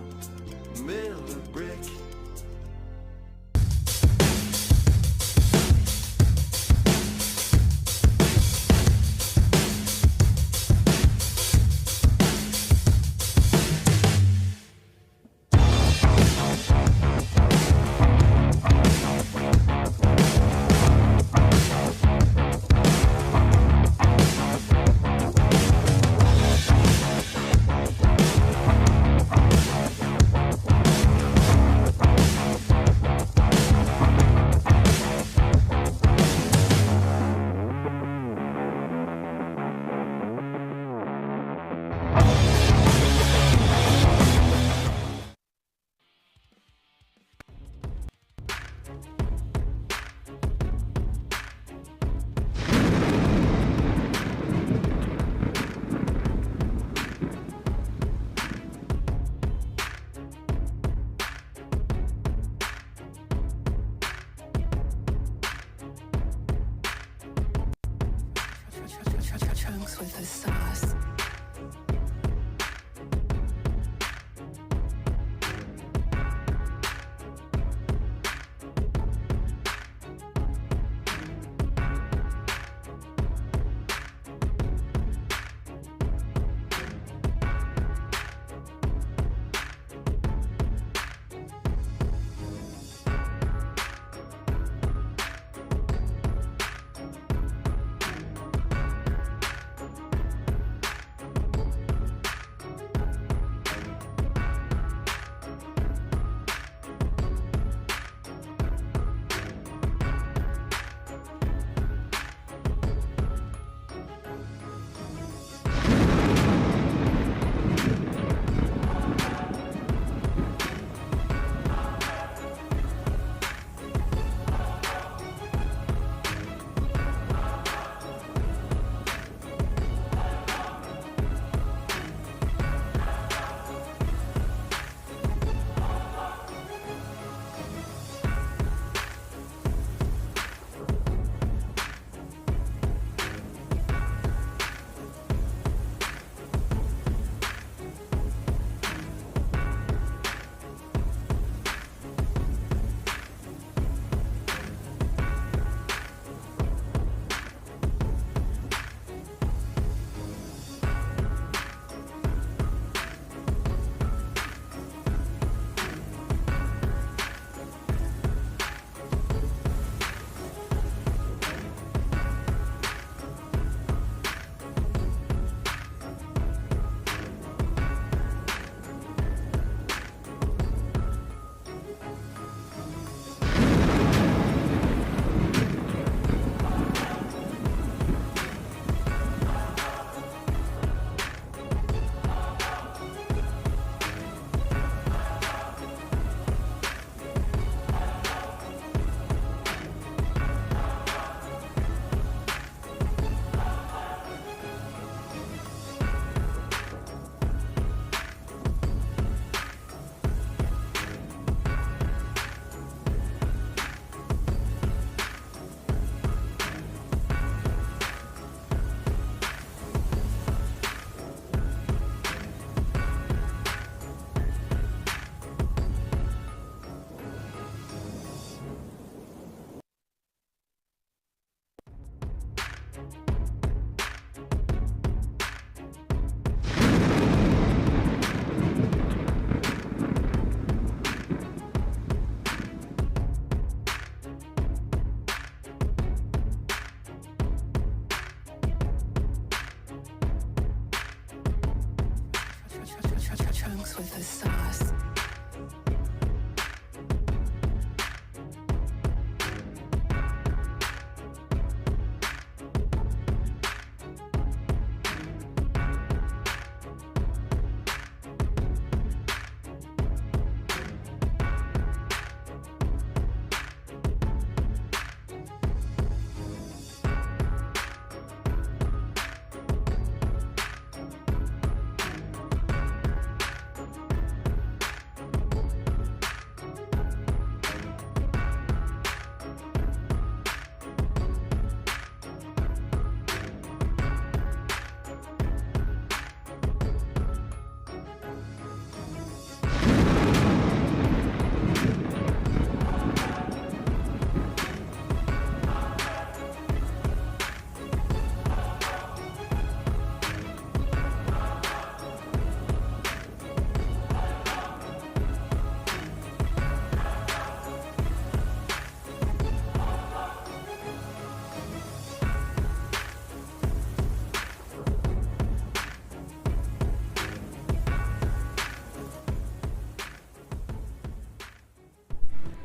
Miller Brick.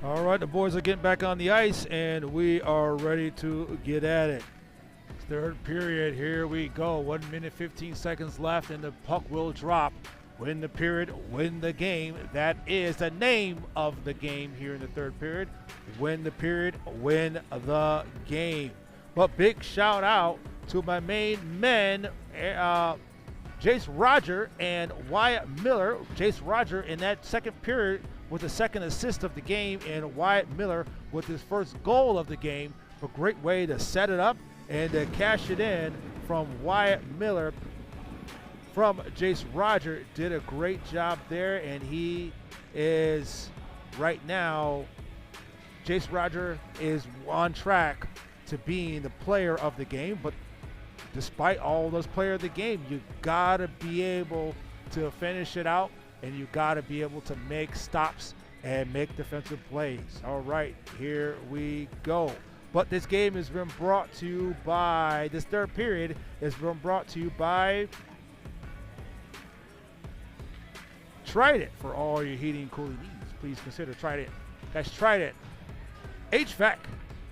All right, the boys are getting back on the ice, and we are ready to get at it. Third period, here we go. 1 minute, 15 seconds left, and the puck will drop. Win the period, win the game. That is the name of the game here in the third period. Win the period, win the game. But big shout out to my main men, Jace Roger and Wyatt Miller. Jace Roger in that second period with the second assist of the game, and Wyatt Miller with his first goal of the game. A great way to set it up and to cash it in from Wyatt Miller. From Jace Roger, did a great job there, and he is right now, Jace Roger is on track to being the player of the game. But despite all those player of the game, you gotta be able to finish it out, and you gotta be able to make stops and make defensive plays. All right, here we go. But this game has been brought to you by, this third period has been brought to you by Trident. For all your heating and cooling needs, please consider Trident. That's Trident HVAC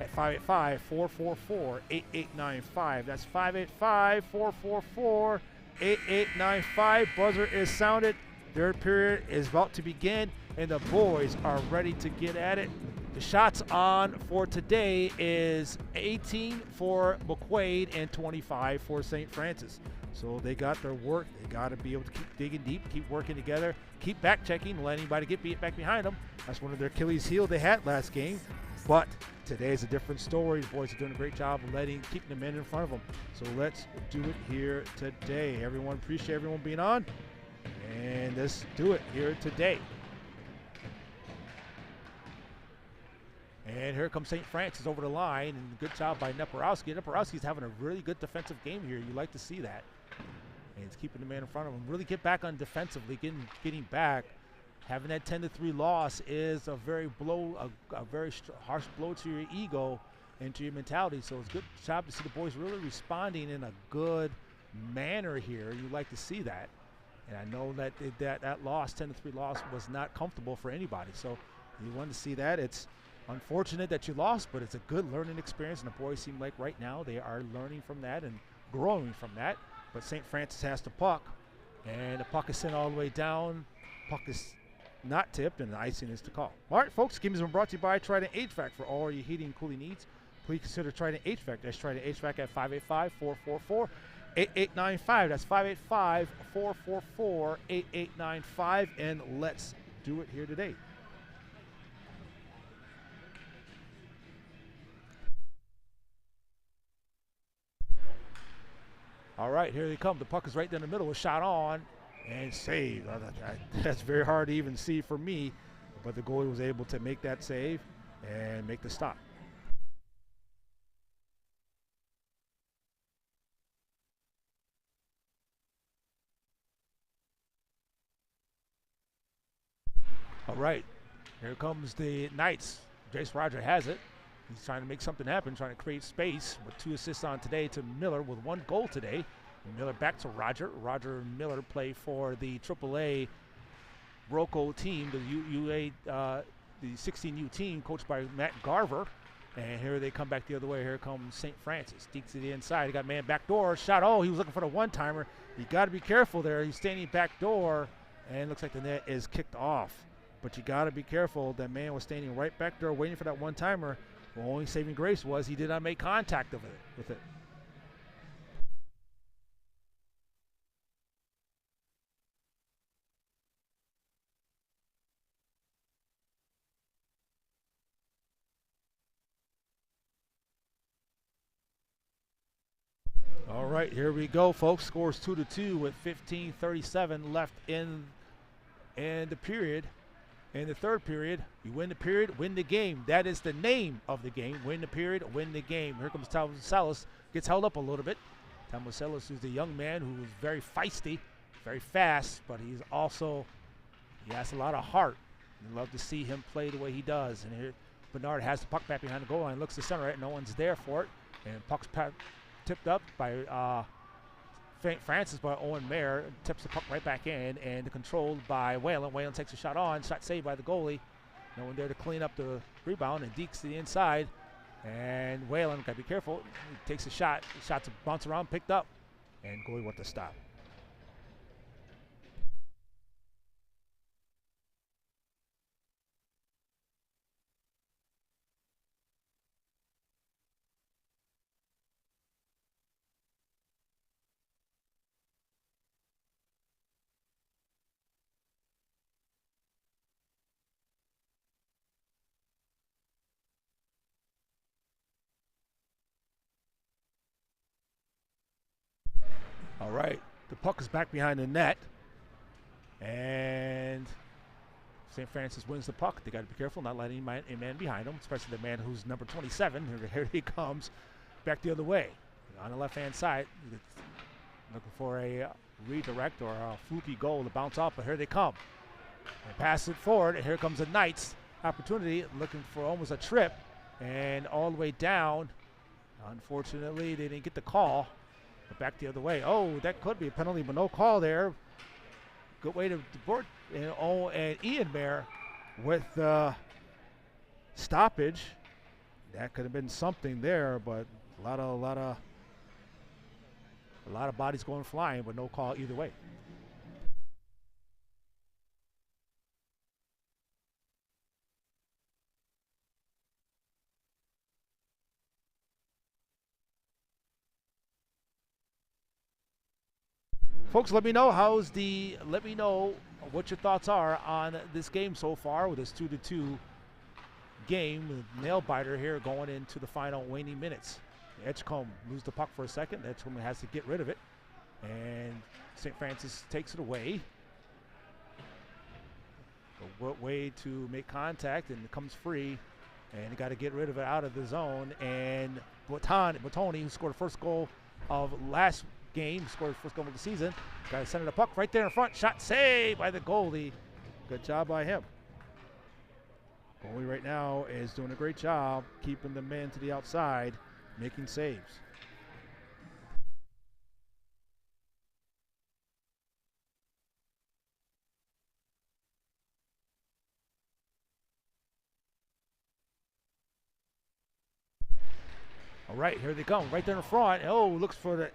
at 585-444-8895. That's 585-444-8895. Buzzer is sounded. Third period is about to begin, and the boys are ready to get at it. The shots on for today is 18 for McQuaid and 25 for St. Francis. So they got their work. They got to be able to keep digging deep, keep working together, keep back checking, let anybody get back behind them. That's one of their Achilles heel they had last game. But today is a different story. The boys are doing a great job of keeping the men in front of them. So let's do it here today. Everyone, appreciate everyone being on. And let's do it here today. And here comes St. Francis over the line, and good job by Neporowski. Neporowski's having a really good defensive game here. You like to see that. And he's keeping the man in front of him. Really get back on defensively, getting back. Having that 10-3 loss is a very harsh blow to your ego and to your mentality. So it's a good job to see the boys really responding in a good manner here. You like to see that. And I know that that loss, 10-3 loss, was not comfortable for anybody. So you want to see that. It's unfortunate that you lost, but it's a good learning experience. And the boys seem like right now they are learning from that and growing from that. But St. Francis has the puck, and the puck is sent all the way down. Puck is not tipped, and the icing is to call. All right, folks, game has been brought to you by Trident HVAC. For all your heating and cooling needs, please consider Trident HVAC. That's Trident HVAC at 585-444-8895. That's 585-444-8895. And let's do it here today. All right, here they come. The puck is right down the middle. A shot on and saved. That's very hard to even see for me, but the goalie was able to make that save and make the stop. All right, here comes the Knights. Jace Roger has it. He's trying to make something happen, trying to create space with 2 assists on today to Miller with 1 goal today. And Miller back to Roger. Roger and Miller play for the AAA Rocco team, the 16U team coached by Matt Garver. And here they come back the other way. Here comes St. Francis. Deeks to the inside. He got man back door. Shot. Oh, he was looking for the one-timer. You got to be careful there. He's standing back door, and it looks like the net is kicked off. But you got to be careful. That man was standing right back there waiting for that one-timer. The only saving grace was he did not make contact with it. All right, here we go, folks. Scores 2-2 with 15:37 left in the period. In the third period, you win the period, win the game. That is the name of the game. Win the period, win the game. Here comes Tamosalis. Gets held up a little bit. Tamosalis is the young man who is very feisty, very fast, but he has a lot of heart. You love to see him play the way he does. And here Bernard has the puck back behind the goal line, looks to center it, no one's there for it. And puck's tipped up by St. Francis by Owen Mayer, tips the puck right back in, and controlled by Whalen. Whalen takes a shot on, shot saved by the goalie. No one there to clean up the rebound, and Deeks to the inside. And Whalen, got to be careful. He takes a shot. The shot's bounce around, picked up, and goalie with the stop. All right, the puck is back behind the net, and St. Francis wins the puck. They got to be careful not letting a man behind them, especially the man who's number 27. Here he comes, back the other way on the left-hand side, looking for a redirect or a fluky goal to bounce off. But here they come, and pass it forward. And here comes the Knights opportunity, looking for almost a trip, and all the way down. Unfortunately, they didn't get the call. But back the other way. Oh, that could be a penalty, but no call there. Good way to board. And Ian Mayer with stoppage. That could have been something there, but a lot of bodies going flying, but no call either way. Folks, let me know what your thoughts are on this game so far with this 2-2 game with nail biter here going into the final waning minutes. Edgecombe lose the puck for a second. Edgecombe has to get rid of it, and St. Francis takes it away. A way to make contact, and it comes free, and you got to get rid of it out of the zone. And Bottoni, who scored the first goal of last game, scored the first goal of the season, got to send the puck right there in front. Shot saved by the goalie. Good job by him. Goalie right now is doing a great job keeping the men to the outside, making saves. All right, here they come, right there in front. Oh, looks for the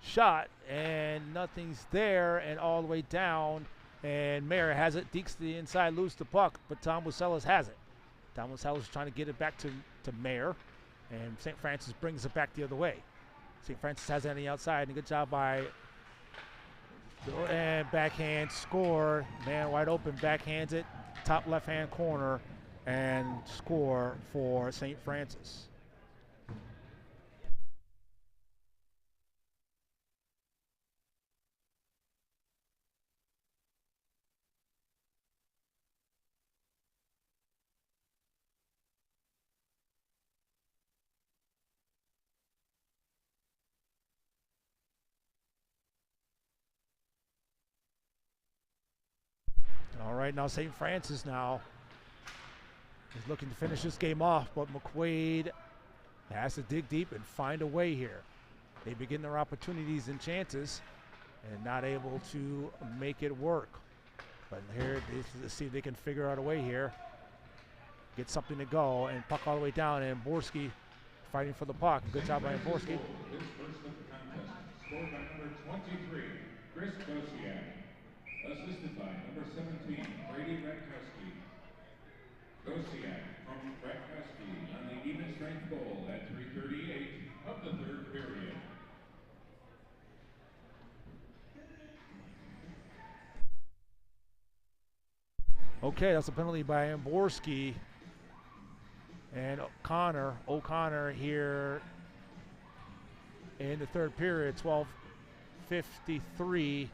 shot, and nothing's there, and all the way down, and Mayer has it. Deeks to the inside, lose the puck, but Tom Waselas has it. Tom Waselas trying to get it back to Mayer, and St. Francis brings it back the other way. St. Francis has it on the outside, and a good job by, and backhand score. Man wide open, backhands it, top left-hand corner, and score for St. Francis. All right, now St. Francis now is looking to finish this game off, but McQuaid has to dig deep and find a way here. They begin their opportunities and chances and not able to make it work. But here, let's see if they can figure out a way here. Get something to go, and puck all the way down, and Borski fighting for the puck. Good job by Borski. His first of the contest, scored by number 23, Chris Gosiak. Assisted by number 17, Brady Ratkowski. Gosiak from Ratkowski on the even strength goal at 3:38 of the third period. Okay, that's a penalty by Borski. And O'Connor here in the third period, 12:53.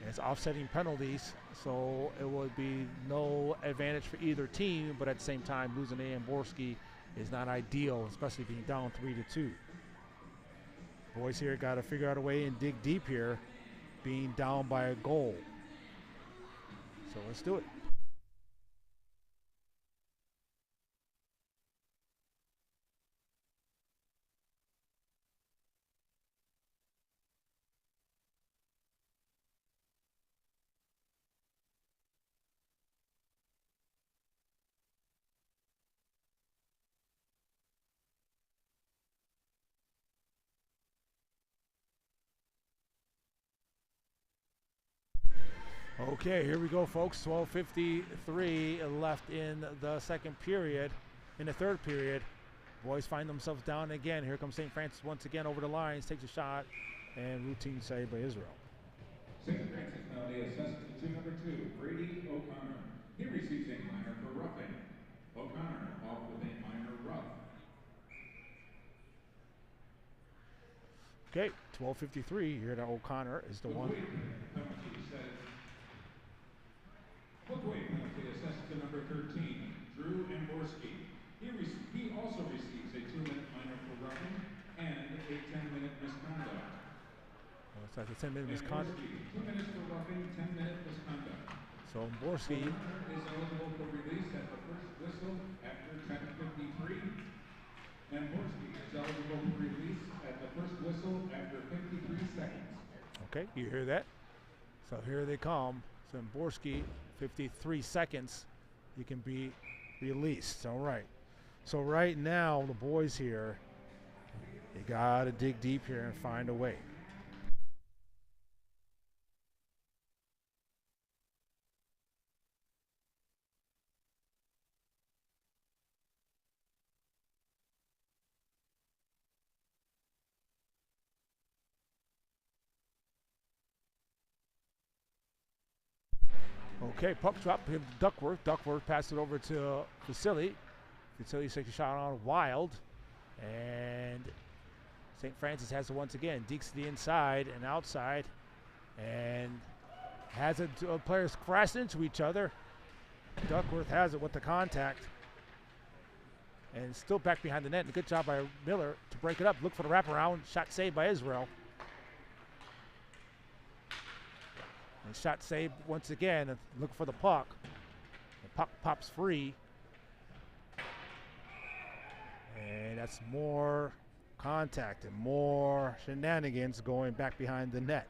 And it's offsetting penalties, so it would be no advantage for either team, but at the same time, losing Borski is not ideal, especially being down 3-2. Boys here got to figure out a way and dig deep here, being down by a goal. So let's do it. Okay, here we go, folks. 12:53 left in the second period. In the third period, boys find themselves down again. Here comes St. Francis once again over the lines, takes a shot, and routine save by Israel. St. Francis penalty assessed to number 2, Brady O'Connor. He receives a minor for roughing. O'Connor off with a minor rough. Okay, 12:53 here to O'Connor is the one. McQ penalty assessed to number 13, Drew Amborski. He also receives a 2-minute minor for roughing and a 10-minute misconduct. So that's a 10-minute misconduct. 2 minutes for roughing, 10-minute misconduct. So Borski is eligible for release at the first whistle after 10:53. And Borski is eligible for release at the first whistle after 53 seconds. Okay, you hear that? So here they come. Borski, 53 seconds, you can be released. All right. So right now, the boys here, they got to dig deep here and find a way. Okay, puck drop, him Duckworth. Duckworth passes it over to Vasily. Vasily takes a shot on Wild. And St. Francis has it once again. Deeks to the inside and outside. And has it, players crash into each other. Duckworth has it with the contact. And still back behind the net. And a good job by Miller to break it up. Look for the wraparound. Shot saved by Israel. And shot saved once again. And look for the puck. The puck pops free. And that's more contact and more shenanigans going back behind the net.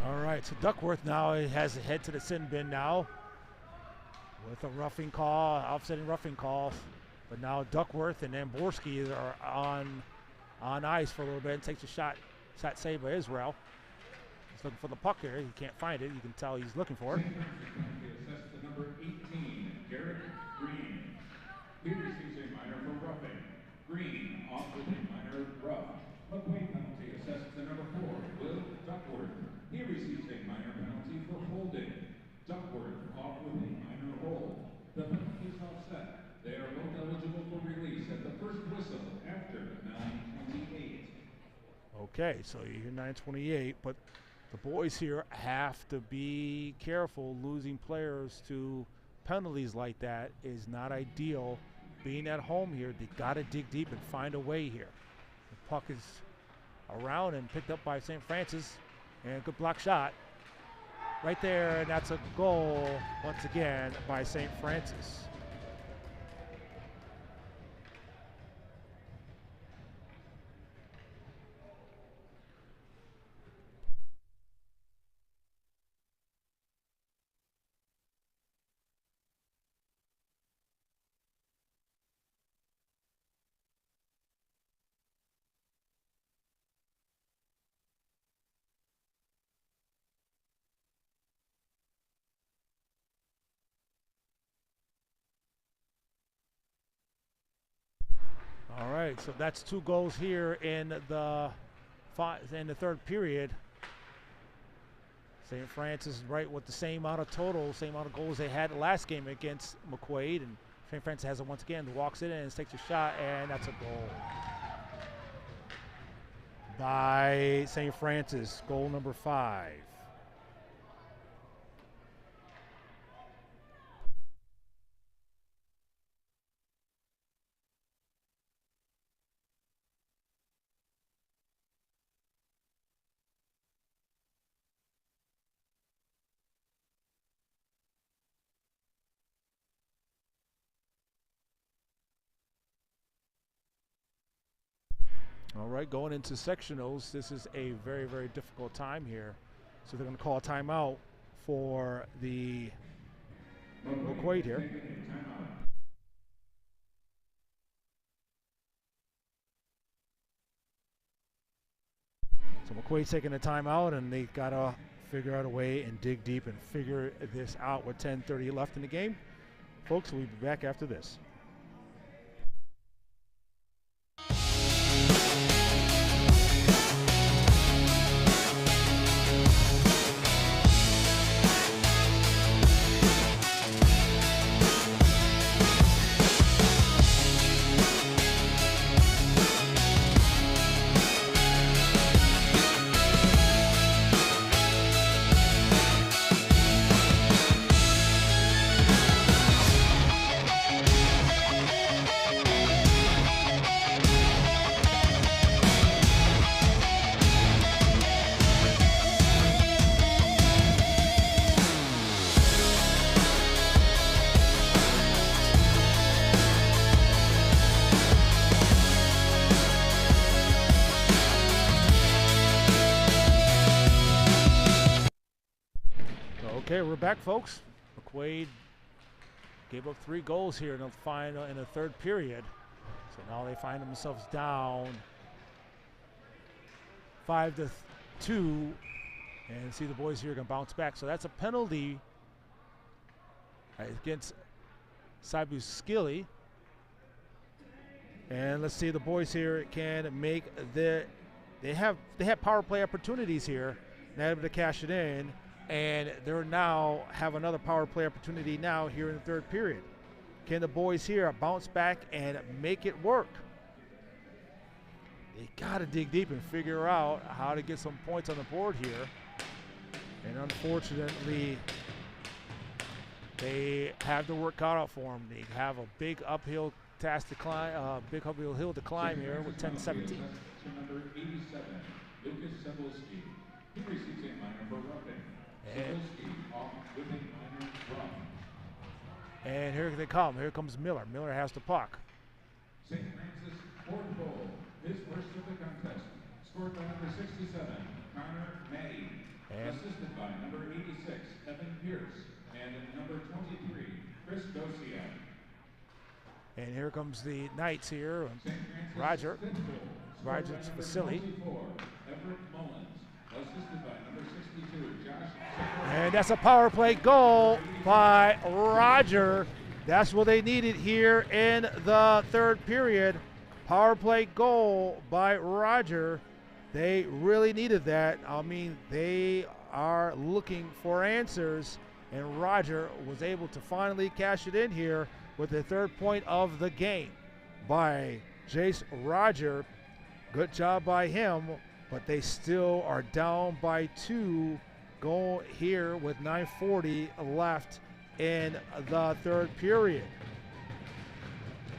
All right, so Duckworth now has to head to the sin bin now with a roughing call, offsetting roughing call. But now Duckworth and then Borski are on ice for a little bit and takes a shot saved by Israel. He's looking for the puck here. He can't find it. You can tell he's looking for it. Assessed to number 18, Garrett Green. He receives a minor for roughing. Green off with a minor rough. McQ penalty assessed to number 4, Will Duckworth. He receives a minor penalty for holding. Duckworth off with a minor hold. The penalty is offset. They are both eligible for release at the first whistle after 9:28. Okay, so you hear 9:28, but the boys here have to be careful. Losing players to penalties like that is not ideal. Being at home here, they got to dig deep and find a way here. The puck is around and picked up by St. Francis. And good block shot right there, and that's a goal once again by St. Francis. All right, so that's 2 goals here in the third period. St. Francis right with the same amount of total, same amount of goals they had last game against McQ, and St. Francis has it once again, walks it in and takes a shot, and that's a goal by St. Francis, goal number 5. All right, going into sectionals, this is a very, very difficult time here. So they're going to call a timeout for the McQ here. So McQuaid's taking a timeout, and they got to figure out a way and dig deep and figure this out with 10:30 left in the game. Folks, we'll be back after this. Okay, we're back, folks. McQuaid gave up 3 goals here in the third period. So now they find themselves down 5-2, and see the boys here can bounce back. So that's a penalty against Sabuskili. And let's see the boys here can make they have power play opportunities here, not able to cash it in. And they're now have another power play opportunity now here in the third period. Can the boys here bounce back and make it work? They got to dig deep and figure out how to get some points on the board here. And unfortunately, they have the work cut out for them. They have a big uphill task to climb, big uphill hill to climb here with 10-17. Number 87, Lucas Cebulski. He receives a minor for roughing. And here they come. Here comes Miller. Miller has the puck. St. Francis fourth goal, his first of the contest, scored by number 67, Connor Maddy, assisted by number 86, Evan Pierce, and number 23, Chris Docia. And here comes the Knights here. Roger. Roger's Vasily. Everett Mullins, assisted by number 62, Josh. And that's a power play goal by Roger. That's what they needed here in the third period. Power play goal by Roger. They really needed that. I mean, they are looking for answers, and Roger was able to finally cash it in here with the third point of the game by Jace Roger. Good job by him, but they still are down by 2 going here with 9:40 left in the third period.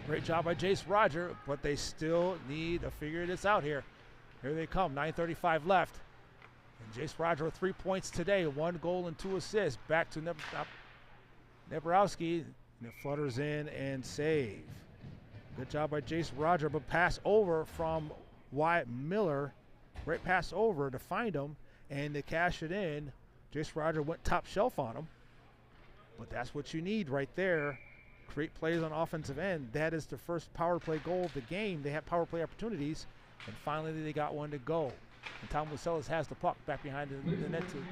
Great job by Jace Roger, but they still need to figure this out here. Here they come, 9:35 left. And Jace Roger with 3 points today, 1 goal and 2 assists. Back to Nebrowski, and it flutters in and save. Good job by Jace Roger, but pass over from Wyatt Miller. Great pass over to find him and to cash it in. Jace Roger went top shelf on him. But that's what you need right there. Create plays on offensive end. That is the first power play goal of the game. They have power play opportunities, and finally they got one to go. And Tom Waselis has the puck back behind the net too.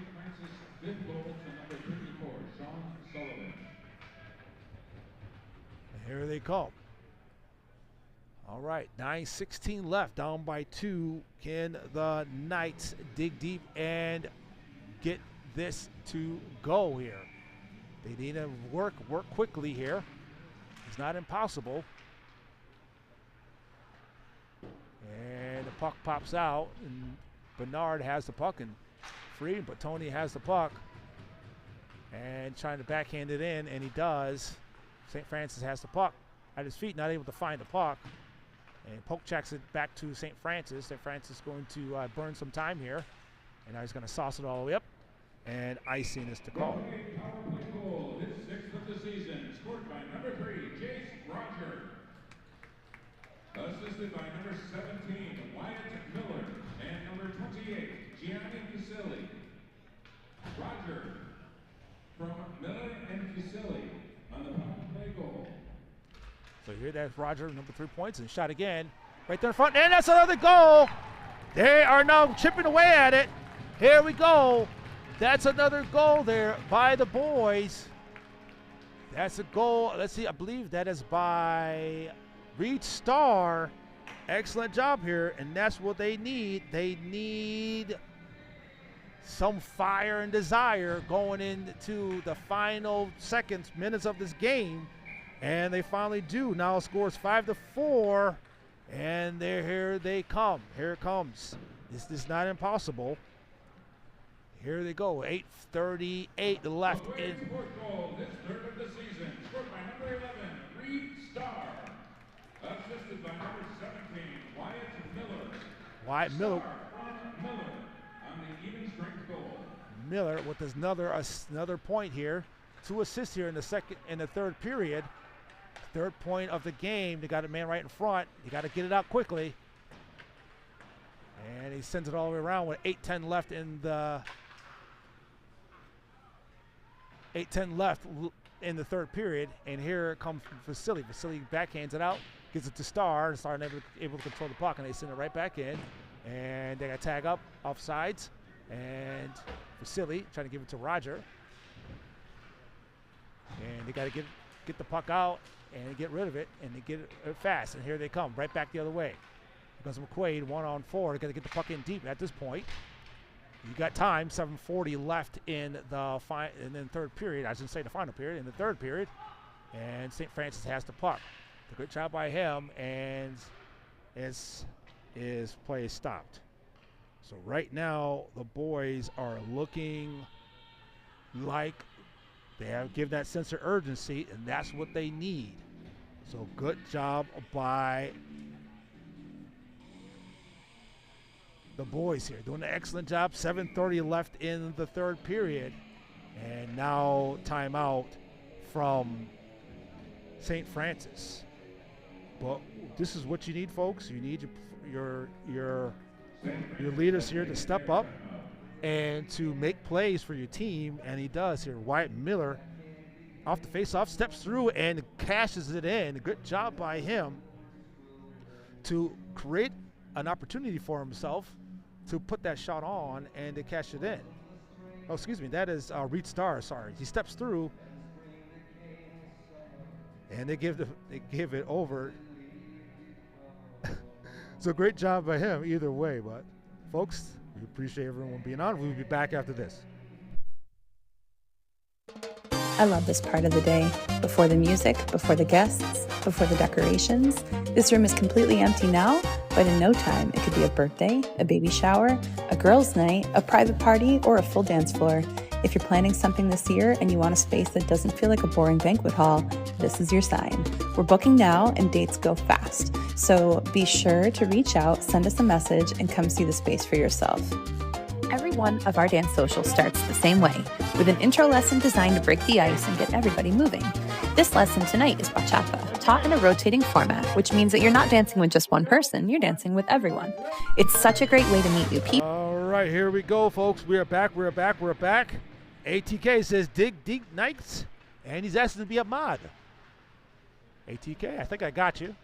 Fifth goal to number 54, Sean Sullivan. And here they come. All right, 9:16 left, down by 2. Can the Knights dig deep and get this to go here? They need to work quickly here. It's not impossible. And the puck pops out, and Bernard has the puck and free, but Tony has the puck and trying to backhand it in, and he does. St. Francis has the puck at his feet, not able to find the puck. And poke checks it back to St. Francis. St. Francis going to burn some time here. And now he's going to sauce it all the way up. And icing is the call. Power play goal, his 6th of the season, scored by number 3, Jace Roger. Assisted assisted by number 17, Wyatt Miller, and number 28, Gianni Fusilli. Roger from Miller and Fusilli on the power play goal. So here that's Roger, number 3 points, and shot again. Right there in front, and that's another goal. They are now chipping away at it. Here we go. That's another goal there by the boys. That's a goal. Let's see, I believe that is by Reed Starr. Excellent job here, and that's what they need. They need some fire and desire going into the final seconds, minutes of this game, and they finally do. Now it scores 5-4, and here they come. Here it comes. This is not impossible. Here they go. 8:38 left in. Fourth goal, this third of the season, scored by number 11, Reed Starr. Assisted by number 17, Wyatt Miller. Wyatt Miller. Starr from Miller on the even strength goal. Miller with another point here. 2 assists here in the third period. Third point of the game. They got a man right in front. You got to get it out quickly. And he sends it all the way around with 8:10 left in the 8:10 left in the third period. And here it comes from Fusilli. Fusilli backhands it out, gives it to Starr. Starr never able to control the puck, and they send it right back in. And they got tag up offsides. And Fusilli trying to give it to Roger. And they got to get the puck out and get rid of it, and they get it fast. And here they come, right back the other way. Here comes McQuaid, 1-on-4. They got to get the puck in deep at this point. You got time, 7:40 left in the third period. I shouldn't say the final period, in the third period. And St. Francis has the puck. A good job by him, and his play is stopped. So right now, the boys are looking like they have given that sense of urgency, and that's what they need. So good job by the boys here, doing an excellent job. 7:30 left in the third period, and now timeout from St. Francis. But this is what you need, folks. You need your leaders here to step up and to make plays for your team, and he does here. Wyatt Miller off the face-off, steps through and cashes it in. Good job by him to create an opportunity for himself to put that shot on and to cash it in. Oh, excuse me, that is Reed Starr, sorry. He steps through, and they give it over. So great job by him either way, but folks, we appreciate everyone being on. We'll be back after this. I love this part of the day. Before the music, before the guests, before the decorations. This room is completely empty now, but in no time, it could be a birthday, a baby shower, a girls' night, a private party, or a full dance floor. If you're planning something this year and you want a space that doesn't feel like a boring banquet hall, this is your sign. We're booking now and dates go fast. So be sure to reach out, send us a message, and come see the space for yourself. Every one of our dance socials starts the same way, with an intro lesson designed to break the ice and get everybody moving. This lesson tonight is bachata, taught in a rotating format, which means that you're not dancing with just one person, you're dancing with everyone. It's such a great way to meet new people. All right, here we go, folks. We're back. ATK says dig deep nights, and he's asking to be a mod. ATK, I think I got you.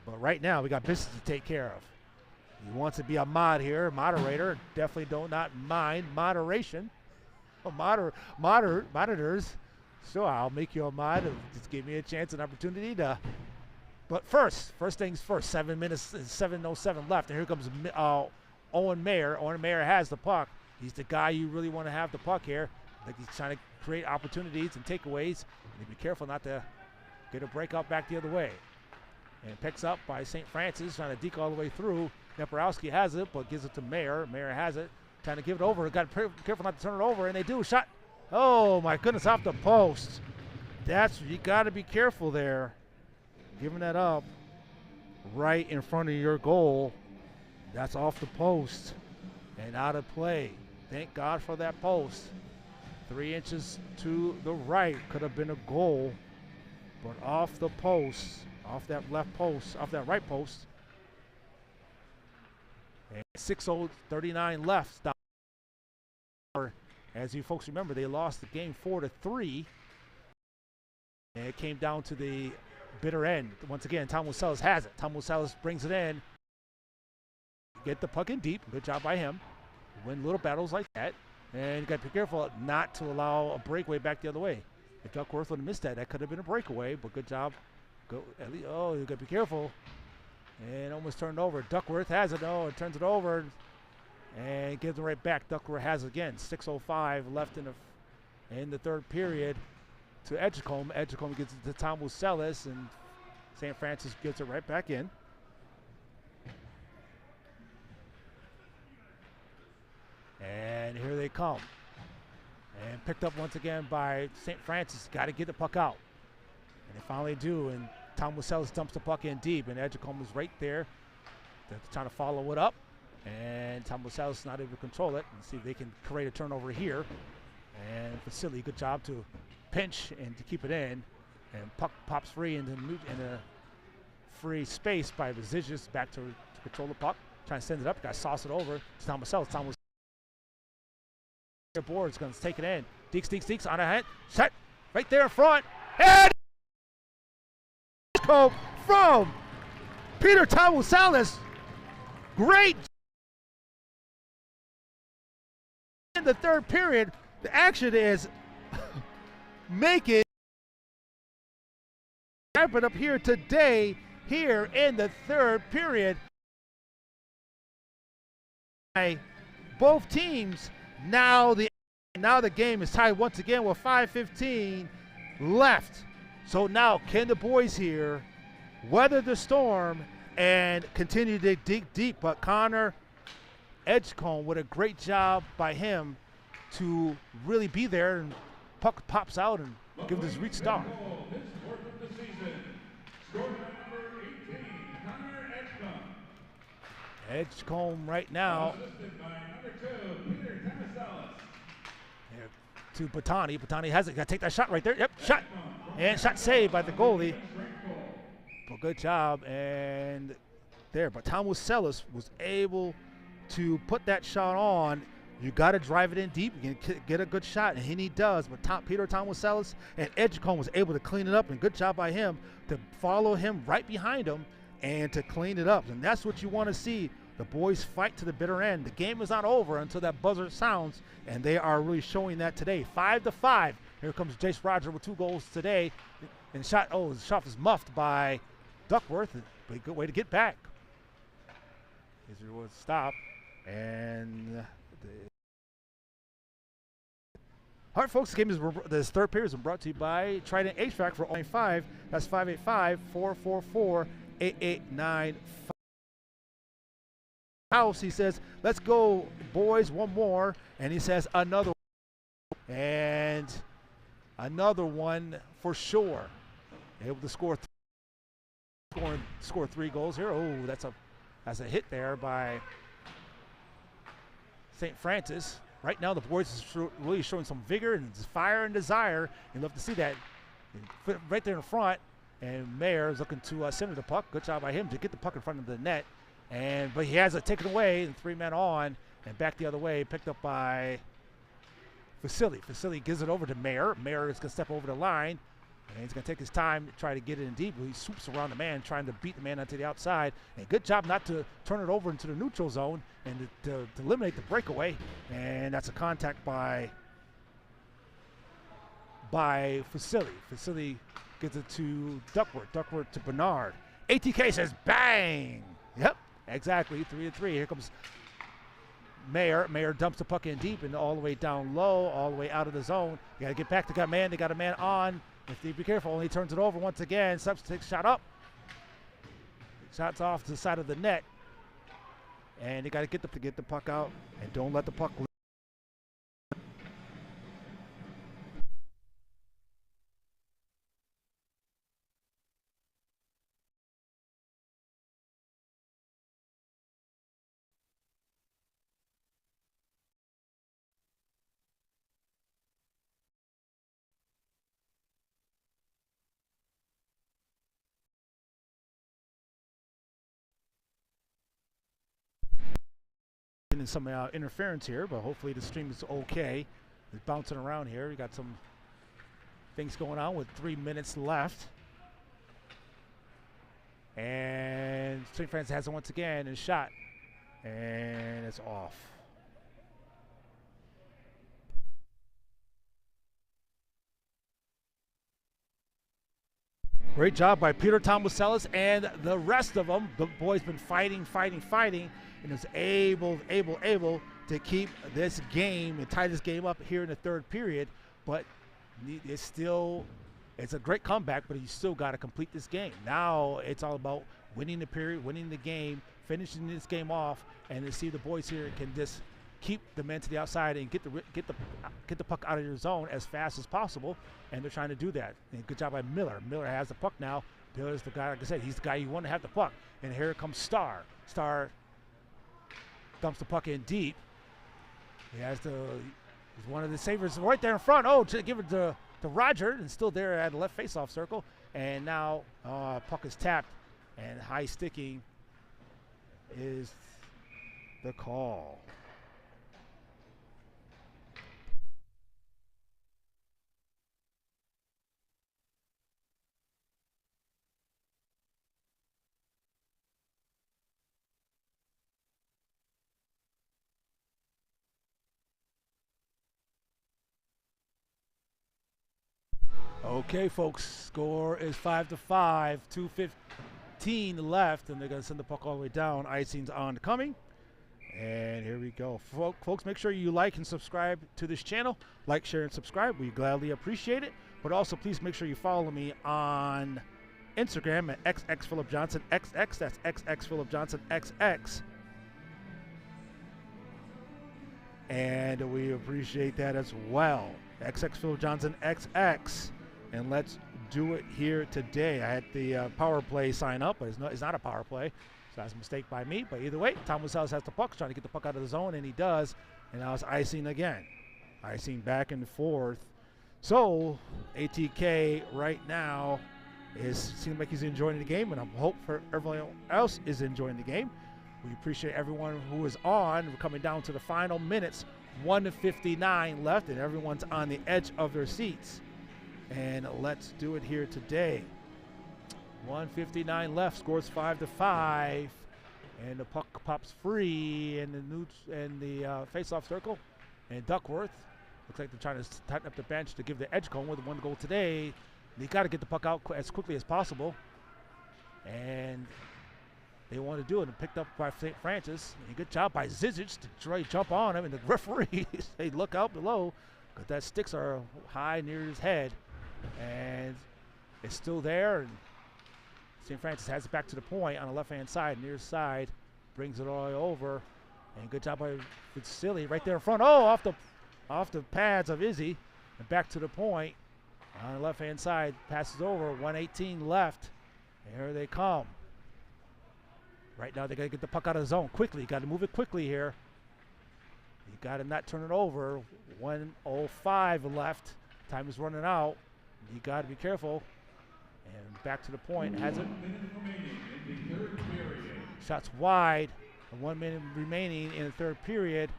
But right now, we got business to take care of. He wants to be a mod here, moderator. Definitely do not mind moderation. Monitors. So I'll make you a mod. Just give me a chance, an opportunity to. But first things first. 7 minutes, 7:07 left, and here comes Owen Mayer. Owen Mayer has the puck. He's the guy you really want to have the puck here. Like he's trying to create opportunities and takeaways. And be careful not to get a breakout back the other way. And picks up by St. Francis, trying to deke all the way through. Neporowski has it, but gives it to Mayer. Mayer has it, trying to give it over. Got to be careful not to turn it over, and they do. Shot. Oh, my goodness, off the post. You got to be careful there. Giving that up right in front of your goal. That's off the post and out of play. Thank God for that post. 3 inches to the right could have been a goal, but off the post, off that left post, off that right post, And 6:39 left. Stop. As you folks remember, they lost the game 4-3. And it came down to the bitter end. Once again, Tom Wissalis has it. Tom Wissalis brings it in. Get the puck in deep. Good job by him. Win little battles like that. And you got to be careful not to allow a breakaway back the other way. If Duckworth would have missed that, that could have been a breakaway, but good job. Go at least, oh, you got to be careful. And almost turned over. Duckworth has it. Oh, it turns it over. And gives it right back. Duckworth has it again. 6:05 left in the third period to Edgecombe. Edgecombe gets it to Tom Wissalis, and St. Francis gets it right back in. And here they come. And picked up once again by St. Francis. Got to get the puck out. And they finally do. And Tom Wissalis dumps the puck in deep. And Edgecombe is right there. They're trying to follow it up. And Tom Wissalis is not able to control it. And see if they can create a turnover here. And Vasily, good job to pinch and to keep it in. And puck pops free in a free space by Vizigis. Back to control the puck. Trying to send it up. Got to sauce it over to Tom Wissalis. Tom Wissalis. Board's going to take it in. Deeks on a head. Shot right there in front. And from Peter Tom Wissalis. Great in the third period. The action is making happen up here today, here in the third period. Both teams. Now the game is tied once again with 5:15 left. So now can the boys here weather the storm and continue to dig deep? But Connor Edgecombe, what a great job by him to really be there, and puck pops out and give this restart. Edgecombe right now. To Batani. Batani has it. Got to take that shot right there. Yep, shot. And shot saved by the goalie. But good job. And there. But Tom Wissalis was able to put that shot on. You got to drive it in deep. You can get a good shot, and he does. But Tom Wissalis and Edgecombe was able to clean it up, and good job by him to follow him right behind him and to clean it up. And that's what you want to see. The boys fight to the bitter end. The game is not over until that buzzer sounds, and they are really showing that today. 5-5. Here comes Jace Roger with 2 goals today. And the shot was muffed by Duckworth. But a good way to get back. Is was stop. And all right, folks, this third period is brought to you by Trident HVAC for 5. That's 585-444-8895. House, he says, let's go, boys, one more. And he says, another one. And another one for sure. Able to score 3 goals here. Oh, that's a hit there by St. Francis. Right now, the boys is really showing some vigor and fire and desire. You love to see that right there in front. And Mayer is looking to center the puck. Good job by him to get the puck in front of the net. But he has it taken away, and 3 men on, and back the other way, picked up by Vasily. Vasily gives it over to Mayer. Mayer is going to step over the line, and he's going to take his time to try to get it in deep. He swoops around the man, trying to beat the man onto the outside. And good job not to turn it over into the neutral zone and to eliminate the breakaway. And that's a contact by Vasily. Vasily gives it to Duckworth. Duckworth to Bernard. ATK says bang. Yep. Exactly, 3-3. Here comes Mayer. Mayer dumps the puck in deep and all the way down low, all the way out of the zone. You got to get back. They got a man on. If they be careful, only turns it over once again. Subs takes shot up. Shots off to the side of the net. And you got to get the puck out and don't let the puck leave. getting some interference here, but hopefully the stream is okay. It's bouncing around here. We got some things going on with 3 minutes left. And St. Francis has it once again, and shot. And it's off. Great job by Peter Tomasellis and the rest of them. The boys been fighting, and is able to keep this game and tie this game up here in the third period. But it's a great comeback, but you still got to complete this game. Now it's all about winning the period, winning the game, finishing this game off, and to see the boys here can just keep the men to the outside and get the puck out of your zone as fast as possible, and they're trying to do that. And good job by Miller. Miller has the puck now. Miller's the guy, like I said, he's the guy you want to have the puck. And here comes Starr. Starr dumps the puck in deep. He's one of the savers right there in front. Oh, to give it to Roger, and still there at the left face-off circle. And now puck is tapped, and high sticking is the call. Okay, folks, score is 5-5, 2:15 left, and they're going to send the puck all the way down. Icing's on coming, and here we go. Folks, make sure you like and subscribe to this channel. Like, share, and subscribe. We gladly appreciate it. But also, please make sure you follow me on Instagram at xxphilipjohnson, XX, that's xxphilipjohnson, XX. And we appreciate that as well. xxphilipjohnson, XX. And let's do it here today. I had the power play sign up, but it's not a power play. So that's a mistake by me. But either way, Tomasellis has the puck, trying to get the puck out of the zone, and he does. And now it's icing again. Icing back and forth. So ATK right now seems like he's enjoying the game, and I hope for everyone else is enjoying the game. We appreciate everyone who is on. We're coming down to the final minutes. 1:59 left, and everyone's on the edge of their seats. And let's do it here today. 1:59 left, scores 5-5, and the puck pops free in the face-off circle. And Duckworth looks like they're trying to tighten up the bench to give the Edgecombe with one goal today. They got to get the puck out as quickly as possible, and they want to do it. And picked up by St. Francis. And good job by Zizic to try to jump on him, and the referee say look out below, because that sticks are high near his head. And it's still there, and St. Francis has it back to the point on the left-hand side, near side, brings it all the way over, and good job by Silly right there in front. Oh, off the pads of Izzy, and back to the point on the left-hand side, passes over. 1:18 left, and here they come. Right now they got to get the puck out of the zone quickly. You got to move it quickly here. You got to not turn it over. 1:05 left. Time is running out. You got to be careful. And back to the point. Has it. Shots wide. 1 minute remaining in the third period.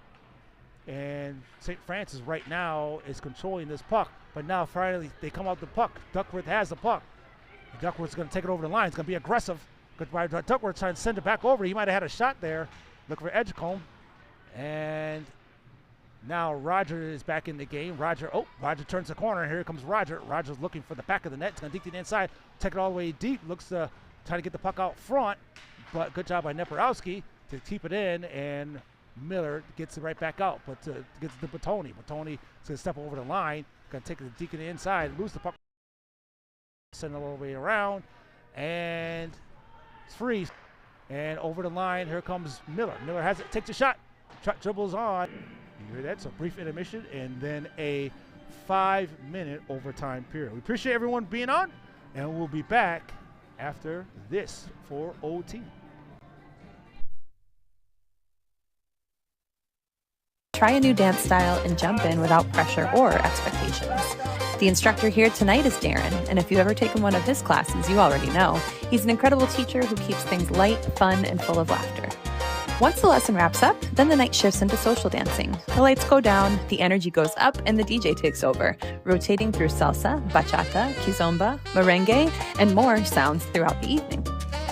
And St. Francis right now is controlling this puck. But now finally they come out the puck. Duckworth has the puck. Duckworth's going to take it over the line. It's going to be aggressive. But Duckworth trying to send it back over. He might have had a shot there. Look for Edgecombe. And now Roger is back in the game. Roger turns the corner. Here comes Roger. Roger's looking for the back of the net. It's going to dig to the inside. Take it all the way deep. Looks to try to get the puck out front. But good job by Neporowski to keep it in. And Miller gets it right back out. But gets to Bottoni. Bottoni is going to step over the line. Going to take it deep to the inside. Lose the puck. Send it all the way around. And it's free. And over the line. Here comes Miller. Miller has it. Takes a shot. Dribbles on. You hear that? So brief intermission and then a 5-minute overtime period. We appreciate everyone being on, and we'll be back after this for OT. Try a new dance style and jump in without pressure or expectations. The instructor here tonight is Darren, and if you've ever taken one of his classes, you already know. He's an incredible teacher who keeps things light, fun, and full of laughter. Once the lesson wraps up, then the night shifts into social dancing. The lights go down, the energy goes up, and the DJ takes over, rotating through salsa, bachata, kizomba, merengue, and more sounds throughout the evening.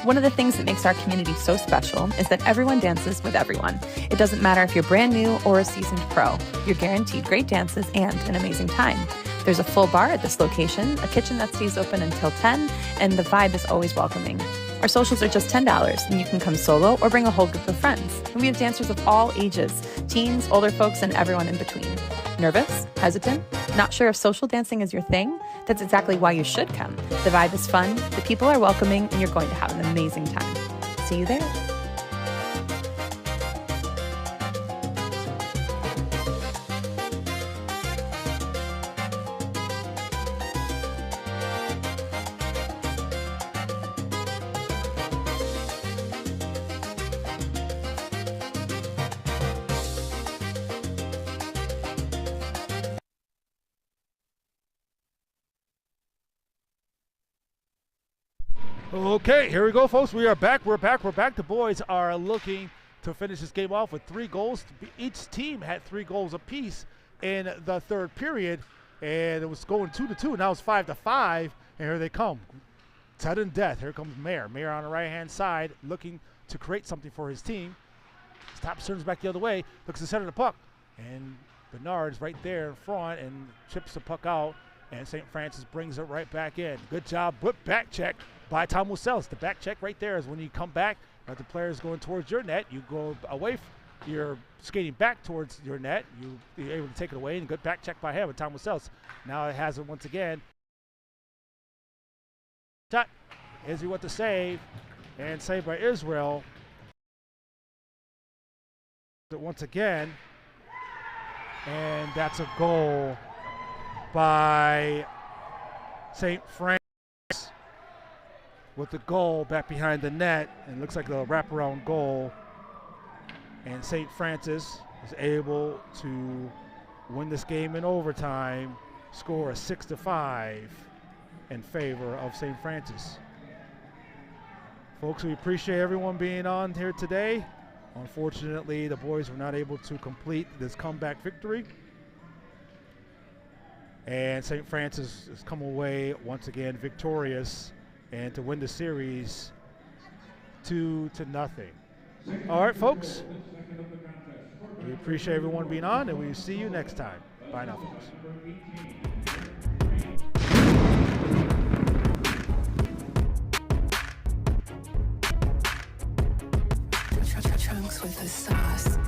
One of the things that makes our community so special is that everyone dances with everyone. It doesn't matter if you're brand new or a seasoned pro. You're guaranteed great dances and an amazing time. There's a full bar at this location, a kitchen that stays open until 10, and the vibe is always welcoming. Our socials are just $10, and you can come solo or bring a whole group of friends. And we have dancers of all ages, teens, older folks, and everyone in between. Nervous? Hesitant? Not sure if social dancing is your thing? That's exactly why you should come. The vibe is fun, the people are welcoming, and you're going to have an amazing time. See you there. Okay, here we go, folks. We are back. We're back. The boys are looking to finish this game off with 3 goals. Each team had 3 goals apiece in the third period, and it was going 2-2. Now it's 5-5, and here they come. Sudden death. Here comes Mayer. Mayer on the right-hand side, looking to create something for his team. Stops, turns back the other way, looks to center the puck, and Bernard's right there in front and chips the puck out, and St. Francis brings it right back in. Good job, but back check by Tom Muselis. The back check right there is when you come back, the player is going towards your net, you go away, you're skating back towards your net, you're able to take it away, and good back check by him with Tom Muselis. Now it has it once again. Shot. Izzy with the save, and saved by Israel. Once again, and that's a goal by St. Francis with the goal back behind the net, and looks like a wraparound goal, and St. Francis is able to win this game in overtime, score a 6-5 in favor of St. Francis. Folks, we appreciate everyone being on here today. Unfortunately, the boys were not able to complete this comeback victory. And St. Francis has come away once again victorious and to win the series 2-0. All right, folks. We appreciate everyone being on, and we will see you next time. Bye now, folks. Trunks with the sauce.